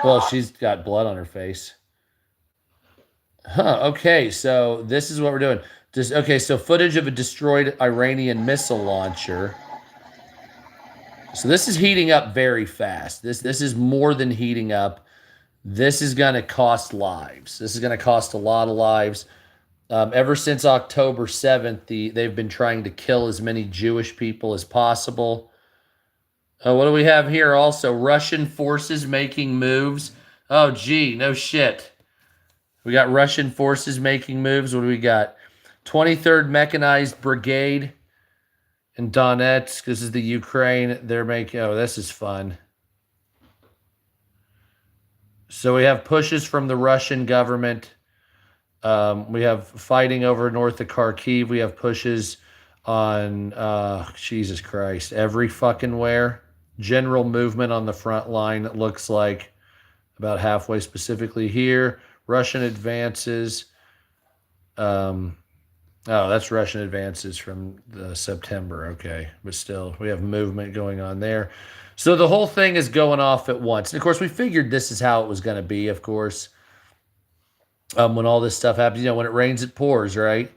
Well, she's got blood on her face. Huh, okay, so this is what we're doing. Okay, so footage of a destroyed Iranian missile launcher. So this is heating up very fast. This is more than heating up. This is going to cost lives. This is going to cost a lot of lives. Ever since October 7th, they've been trying to kill as many Jewish people as possible. What do we have here also? Russian forces making moves. Oh, gee, no shit. We got Russian forces making moves. What do we got? 23rd Mechanized Brigade in Donetsk. This is the Ukraine. They're making... Oh, this is fun. So we have pushes from the Russian government. We have fighting over north of Kharkiv. We have pushes on, Jesus Christ, every fucking where. General movement on the front line, it looks like about halfway specifically here. Russian advances. Oh, that's Russian advances from the September. Okay, but still, we have movement going on there. So the whole thing is going off at once. And of course, we figured this is how it was going to be, of course. When all this stuff happens, when it rains, it pours, right?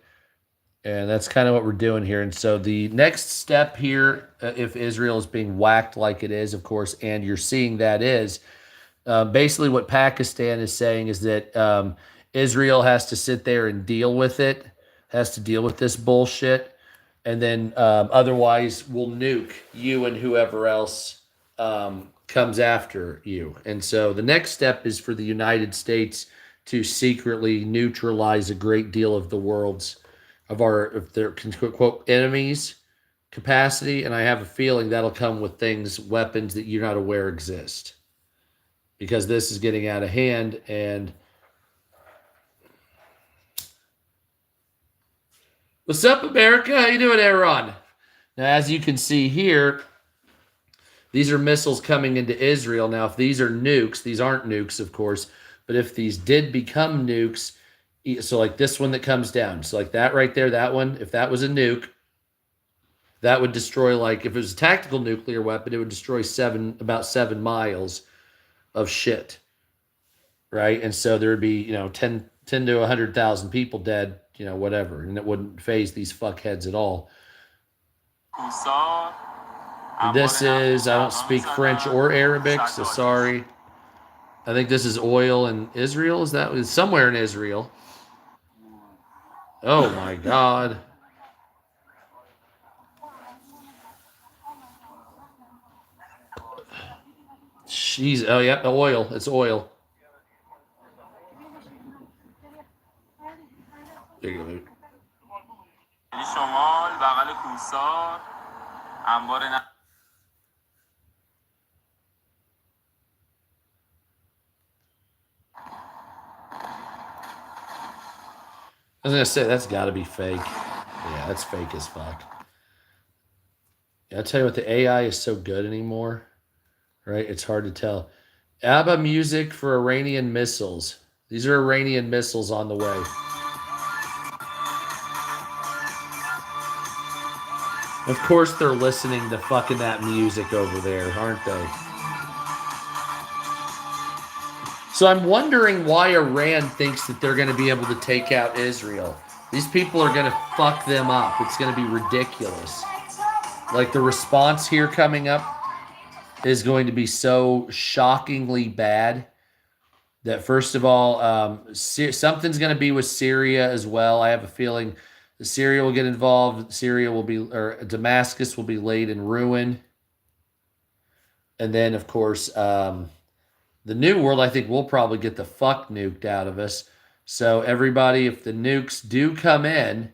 And that's kind of what we're doing here. And so the next step here, if Israel is being whacked like it is, of course, and you're seeing that is, basically what Pakistan is saying is that Israel has to sit there and deal with it, has to deal with this bullshit, and then otherwise we'll nuke you and whoever else comes after you. And so the next step is for the United States to secretly neutralize a great deal of the world's of their quote enemies capacity, and I have a feeling that'll come with weapons that you're not aware exist, because this is getting out of hand. And what's up, America? How you doing, Aaron? Now, as you can see here, these are missiles coming into Israel. Now, if these are nukes, these aren't nukes, of course, but if these did become nukes, so like this one that comes down, so like that right there, that one, if that was a nuke, that would destroy, like if it was a tactical nuclear weapon, it would destroy about 7 miles of shit, right? And so there would be, 10 to 100,000 people dead, whatever, and it wouldn't phase these fuckheads at all. This is, I don't speak French or Arabic, so sorry. I think this is oil in Israel. Is that somewhere in Israel? Oh my God. Jeez. Oh, yeah, oil. It's oil. There you go. I was going to say, that's got to be fake. Yeah, that's fake as fuck. Yeah, I'll tell you what, the AI is so good anymore, right? It's hard to tell. ABBA music for Iranian missiles. These are Iranian missiles on the way. Of course they're listening to fucking that music over there, aren't they? So I'm wondering why Iran thinks that they're going to be able to take out Israel. These people are going to fuck them up. It's going to be ridiculous. Like, the response here coming up is going to be so shockingly bad that, first of all, something's going to be with Syria as well. I have a feeling Syria will get involved. Damascus will be laid in ruin. And then, of course, the New World, I think, will probably get the fuck nuked out of us. So everybody, if the nukes do come in,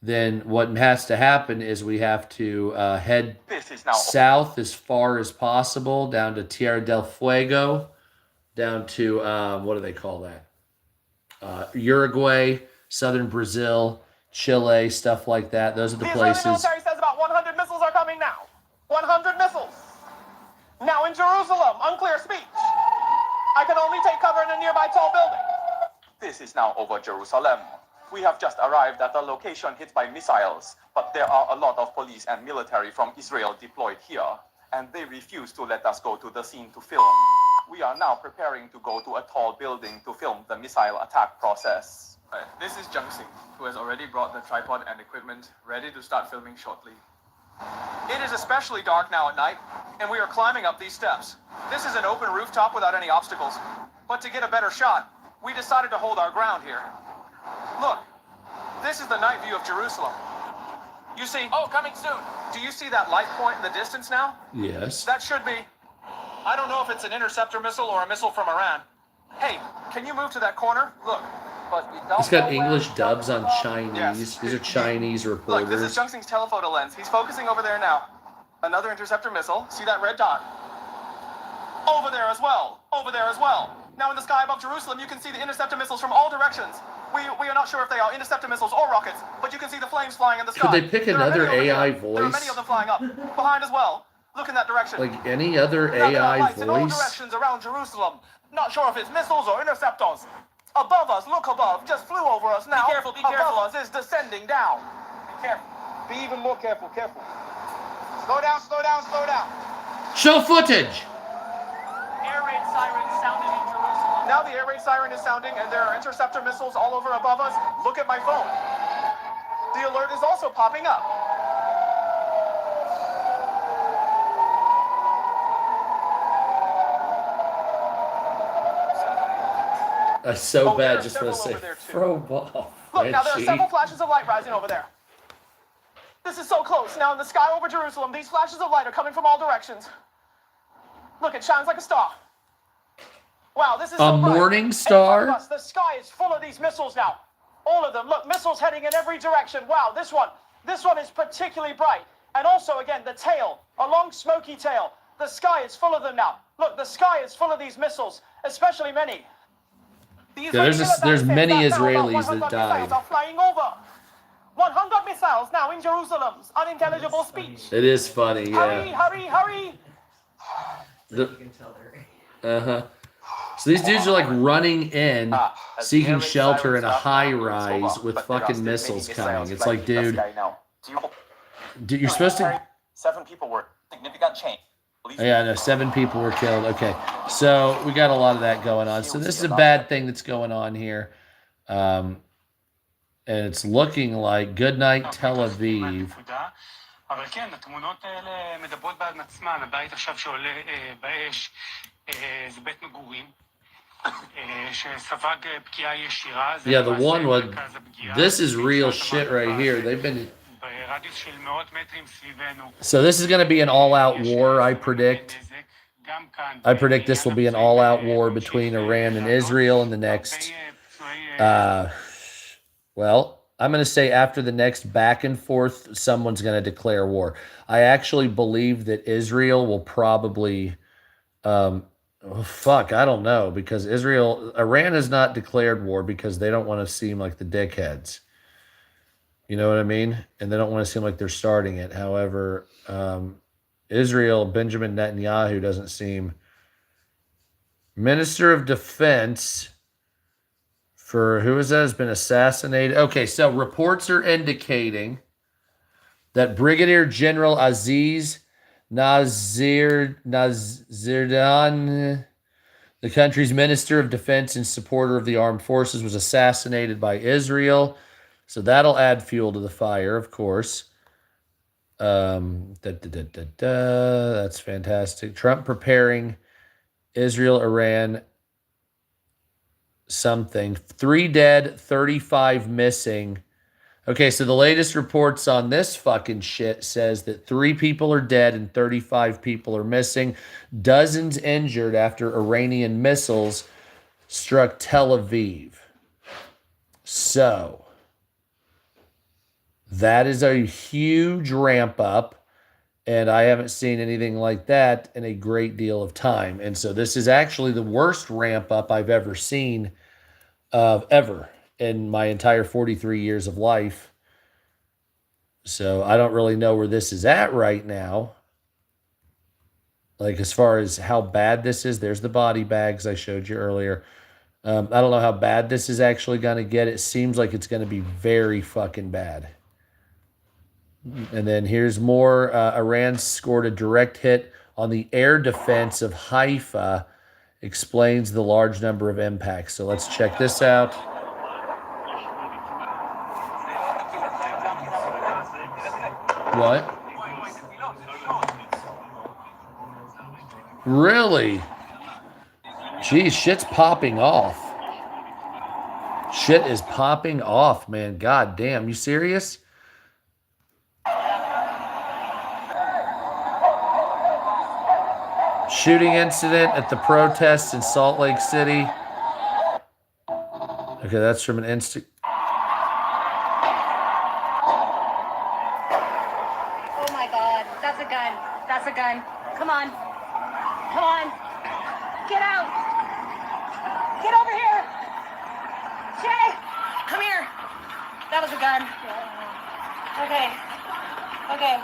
then what has to happen is we have to head south as far as possible, down to Tierra del Fuego, down to, what do they call that? Uruguay, southern Brazil, Chile, stuff like that. Those are the places. The Israeli military says about 100 missiles are coming now. 100 missiles. Now in Jerusalem, unclear speech. I can only take cover in a nearby tall building. This is now over Jerusalem. We have just arrived at a location hit by missiles, but there are a lot of police and military from Israel deployed here, and they refuse to let us go to the scene to film. We are now preparing to go to a tall building to film the missile attack process. This is Jungsing, who has already brought the tripod and equipment, ready to start filming shortly. It is especially dark now at night, and we are climbing up these steps. This is an open rooftop without any obstacles, but to get a better shot, we decided to hold our ground here. Look, this is the night view of Jerusalem. You see, oh, coming soon. Do you see that light point in the distance now? Yes. That should be, I don't know if it's an interceptor missile or a missile from Iran. Hey, can you move to that corner? Look. But we don't It's got know English where dubs on Chinese. Yes. These are Chinese reporters. Look, this is Jungsing's telephoto lens. He's focusing over there now. Another interceptor missile. See that red dot? Over there as well. Over there as well. Now in the sky above Jerusalem, you can see the interceptor missiles from all directions. We are not sure if they are interceptor missiles or rockets, but you can see the flames flying in the sky. Could they pick another AI voice? There are many of them flying up. Behind as well. Look in that direction. Like any other Now there are AI lights in all voice? directions around Jerusalem. Not sure if it's missiles or interceptors. Above us, look above, just flew over us now. Be careful, be careful. Above us is descending down. Be careful. Be even more careful, careful. Slow down, slow down, slow down. Show footage! Air raid siren sounding in Jerusalem. Now the air raid siren is sounding and there are interceptor missiles all over above us. Look at my phone. The alert is also popping up. I so Oh, there bad are just want to say, several over there, too. throw ball. Look, now there are Frenchie. several flashes of light rising over there. This is so close. Now in the sky over Jerusalem, these flashes of light are coming from all directions. Look, it shines like a star. Wow, this is so bright. morning In star? front of us, the sky is full of these missiles now. All of them. Look, missiles heading in every direction. Wow, this one is particularly bright. And also, again, the tail, a long smoky tail. The sky is full of them now. Look, the sky is full of these missiles, especially many. The Yeah, there's Israeli there's military many says that now about Israelis that 100 died. missiles are flying over. 100 missiles now in Jerusalem's unintelligible speech. It is funny, Hurry, yeah. hurry, hurry. Uh-huh. So these dudes are like running in, seeking shelter in a high rise with fucking missiles coming. It's like, dude, you're supposed to. 7 people were significant change. Yeah, no, 7 people were killed. Okay, so we got a lot of that going on. So this is a bad thing that's going on here. And it's looking like good night Tel Aviv. אבל כן, התמונות האלה מדברות בעד עצמן. הבית עכשיו שעולה באש זה בית מגורים שספג פגיעה ישירה. Yeah, the one was. This is real shit right here. They've been. ברדיוס של מאות מטרים סביבנו. So this is going to be an all-out war, I predict. I predict this will be an all-out war between Iran and Israel in the next. Well, I'm going to say after the next back and forth, someone's going to declare war. I actually believe that Israel will probably. I don't know, because Iran has not declared war because they don't want to seem like the dickheads. You know what I mean? And they don't want to seem like they're starting it. However, Israel, Benjamin Netanyahu doesn't seem. Minister of Defense for who is that has been assassinated. Okay, so reports are indicating that Brigadier General Aziz Nazirdan, the country's Minister of Defense and supporter of the armed forces, was assassinated by Israel. So that'll add fuel to the fire, of course. That's fantastic. Trump preparing Israel, Iran, something. 3 dead, 35 missing. Okay, so the latest reports on this fucking shit says that 3 people are dead and 35 people are missing. Dozens injured after Iranian missiles struck Tel Aviv. So that is a huge ramp up. And I haven't seen anything like that in a great deal of time. And so this is actually the worst ramp up I've ever seen ever in my entire 43 years of life. So I don't really know where this is at right now. Like as far as how bad this is, there's the body bags I showed you earlier. I don't know how bad this is actually going to get. It seems like it's going to be very fucking bad. And then here's more. Iran scored a direct hit on the air defense of Haifa, explains the large number of impacts. So let's check this out. What? Really? Geez, shit's popping off. Shit is popping off, man. God damn. You serious? Shooting incident at the protests in Salt Lake City. Okay, that's from an Insta. Oh my God, that's a gun. That's a gun. Come on. Come on. Get out. Get over here. Shay, come here. That was a gun. Okay. Okay.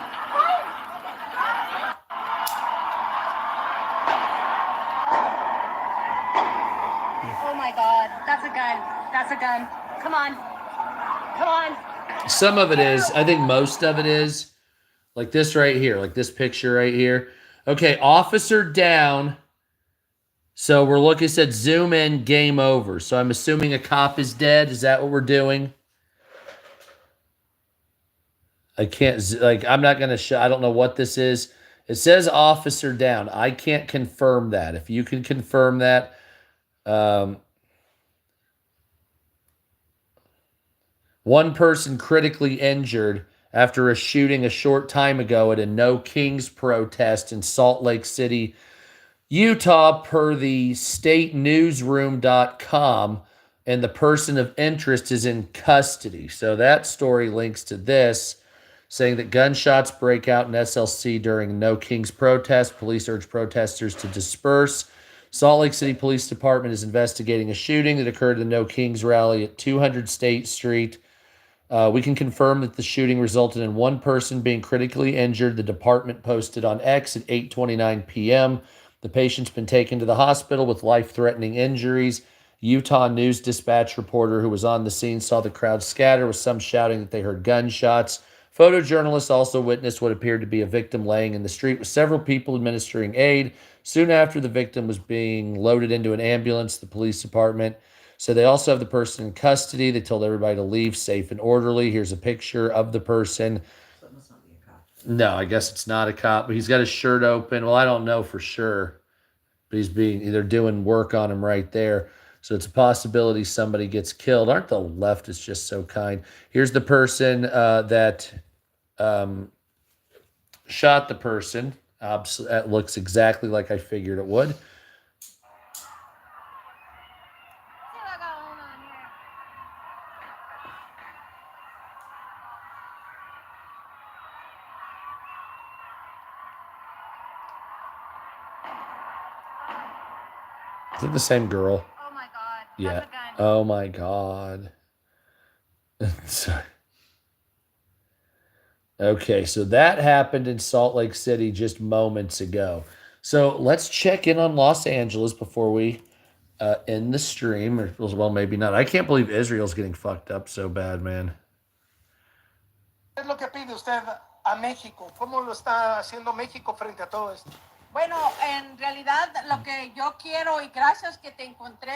Oh my God, that's a gun. That's a gun. Come on. Come on. Some of it is. I think most of it is. Like this right here. Like this picture right here. Okay, officer down. So we're looking, it said zoom in, game over. So I'm assuming a cop is dead. Is that what we're doing? I can't, like, I'm not going to show, I don't know what this is. It says officer down. I can't confirm that. If you can confirm that. One person critically injured after a shooting a short time ago at a No Kings protest in Salt Lake City, Utah, per the statenewsroom.com, and the person of interest is in custody. So that story links to this, saying that gunshots break out in SLC during No Kings protest. Police urge protesters to disperse. Salt Lake City Police Department is investigating a shooting that occurred at the No Kings rally at 200 State Street. We can confirm that the shooting resulted in one person being critically injured. The department posted on X at 8:29 p.m. The patient's been taken to the hospital with life-threatening injuries. Utah News Dispatch reporter who was on the scene saw the crowd scatter, with some shouting that they heard gunshots. Photojournalists also witnessed what appeared to be a victim laying in the street with several people administering aid. Soon after, the victim was being loaded into an ambulance. The police department said they also have the person in custody. They told everybody to leave safe and orderly. Here's a picture of the person. No, I guess it's not a cop, but he's got his shirt open. Well, I don't know for sure, but they're doing work on him right there. So it's a possibility somebody gets killed. Aren't the leftists just so kind? Here's the person that shot the person. That looks exactly like I figured it would. Is it the same girl? Oh my God. Yeah. That's a gun. Oh my God. Sorry. Okay, so that happened in Salt Lake City just moments ago. So let's check in on Los Angeles before we end the stream. Or, well, maybe not. I can't believe Israel's getting fucked up so bad, man. ¿Qué es lo que pide usted a México? ¿Cómo lo está haciendo México frente a todo esto? Bueno, en realidad lo que yo quiero, y gracias que te encontré,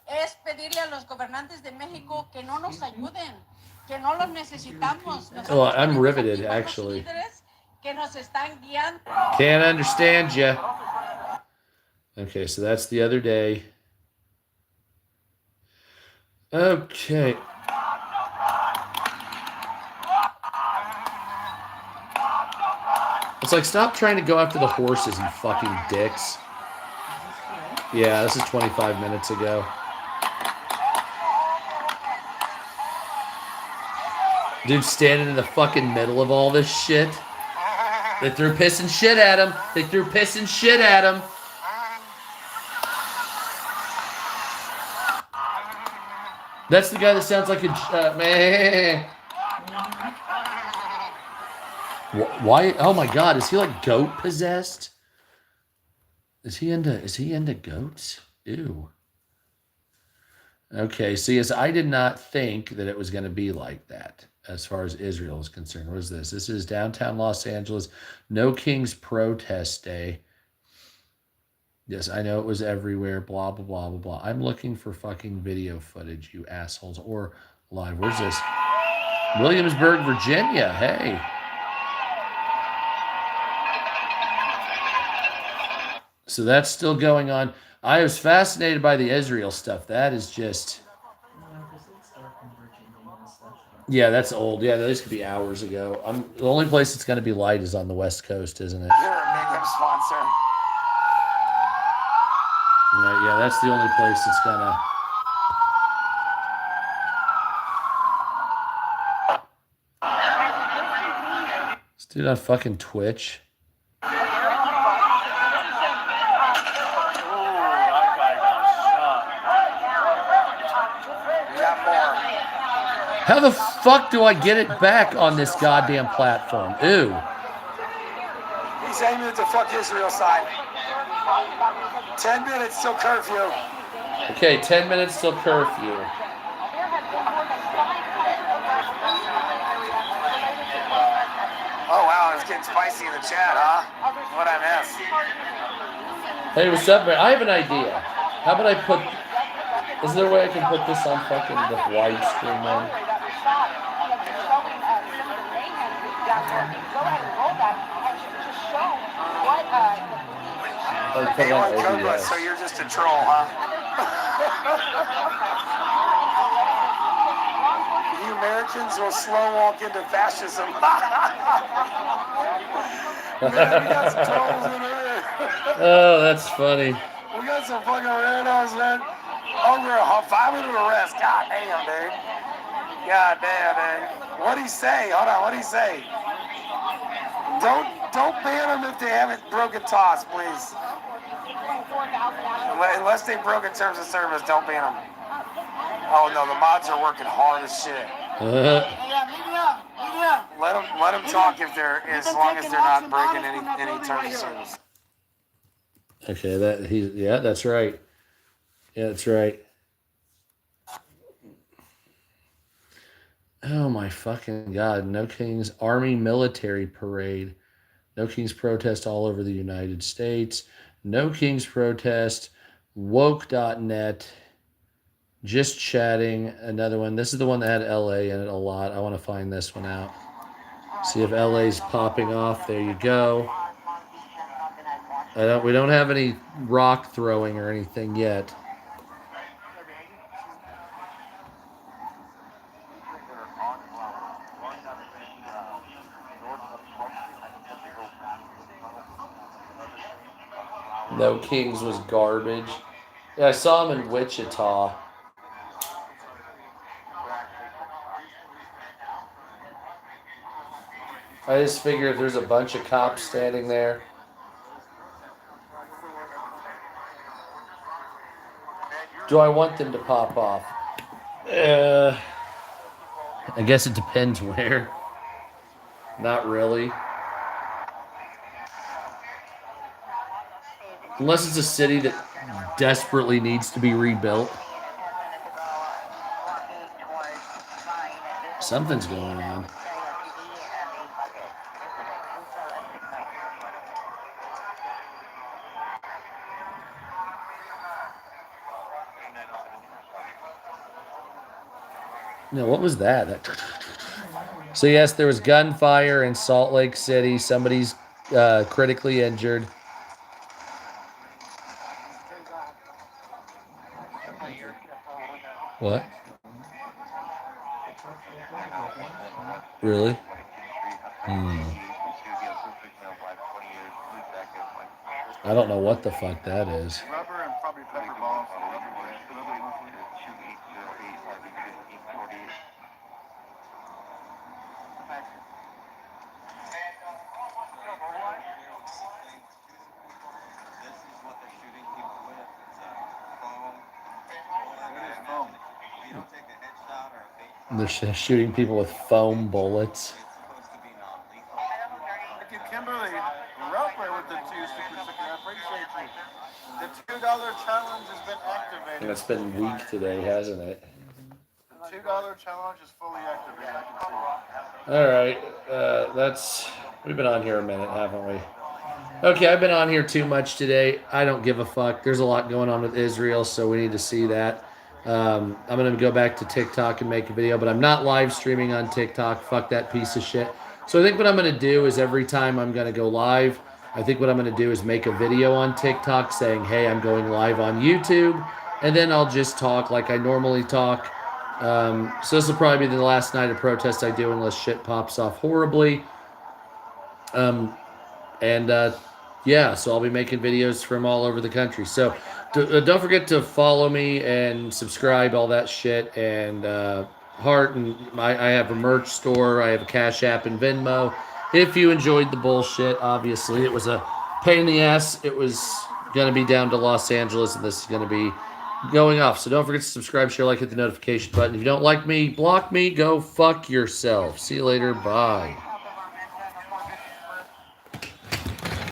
es pedirle a los gobernantes de México que no nos ayuden, que no los necesitamos. Oh, I'm riveted, actually. Que nos están guiando. Can't understand you. Okay, so that's the other day. Okay. It's like, stop trying to go after the horses, you fucking dicks. Yeah, this is 25 minutes ago. Dude standing in the fucking middle of all this shit. They threw piss and shit at him. They threw piss and shit at him. That's the guy that sounds like a man. Why? Oh my God! Is he like goat possessed? Is he into goats? Ew. Okay. See, as I did not think that it was going to be like that as far as Israel is concerned. What is this? This is downtown Los Angeles. No Kings Protest Day. Yes, I know it was everywhere. Blah blah blah blah blah. I'm looking for fucking video footage, you assholes, or live. Where's this? Williamsburg, Virginia. Hey. So that's still going on. I was fascinated by the Israel stuff. That is just... Yeah, that's old. Yeah, this could be hours ago. The only place it's going to be light is on the West Coast, isn't it? You're a big sponsor. Yeah, that's the only place it's going to... This dude on fucking Twitch. How the fuck do I get it back on this goddamn platform? Ew. He's aiming at the fuck Israel side. 10 minutes till curfew. Okay, 10 minutes till curfew. Oh wow, it's getting spicy in the chat, huh? What I missed. Hey, what's up, man? I have an idea. How about I put... Is there a way I can put this on fucking the widescreen, man? So you're just a troll, huh? You Americans will slow walk into fascism. Man, we got some trolls in here. Oh, that's funny. We got some fucking weirdos, man. Over a 5-minute arrest. God damn, dude. God damn, dude. What'd he say? Hold on, what'd he say? Don't ban them if they haven't broken toss, please. Unless they've broken terms of service, don't ban them. Oh no, the mods are working hard as shit. Let them talk if they're, as long as they're not breaking any terms of service. Okay, that's right. Yeah, that's right. Oh my fucking God. No Kings Army Military Parade. No Kings Protest all over the United States. No Kings Protest. Woke.net. Just Chatting. Another one. This is the one that had LA in it a lot. I want to find this one out. See if LA's popping off. There you go. We don't have any rock throwing or anything yet. No Kings was garbage. Yeah, I saw him in Wichita. I just figure if there's a bunch of cops standing there. Do I want them to pop off? I guess it depends where. Not really. Unless it's a city that desperately needs to be rebuilt. Something's going on. No, what was that? So yes, there was gunfire in Salt Lake City. Somebody's critically injured. What? Really? I don't know what the fuck that is. They're shooting people with foam bullets. Thank you, Kimberly Roper with the 2 super stickers. I appreciate you. The $2 challenge has been activated. And it's been weak today, hasn't it? The $2 challenge is fully activated. I can see it. All right, we've been on here a minute, haven't we? Okay, I've been on here too much today. I don't give a fuck. There's a lot going on with Israel, so we need to see that. I'm going to go back to TikTok and make a video, but I'm not live streaming on TikTok. Fuck that piece of shit. So I think what I'm going to do is every time I'm going to go live, I think what I'm going to do is make a video on TikTok saying, hey, I'm going live on YouTube, and then I'll just talk like I normally talk. So this will probably be the last night of protest I do unless shit pops off horribly. Yeah, so I'll be making videos from all over the country. So don't forget to follow me and subscribe, all that shit. And Heart, and I have a merch store. I have a Cash App and Venmo. If you enjoyed the bullshit, obviously it was a pain in the ass. It was going to be down to Los Angeles, and this is going to be going off. So don't forget to subscribe, share, like, hit the notification button. If you don't like me, block me. Go fuck yourself. See you later. Bye.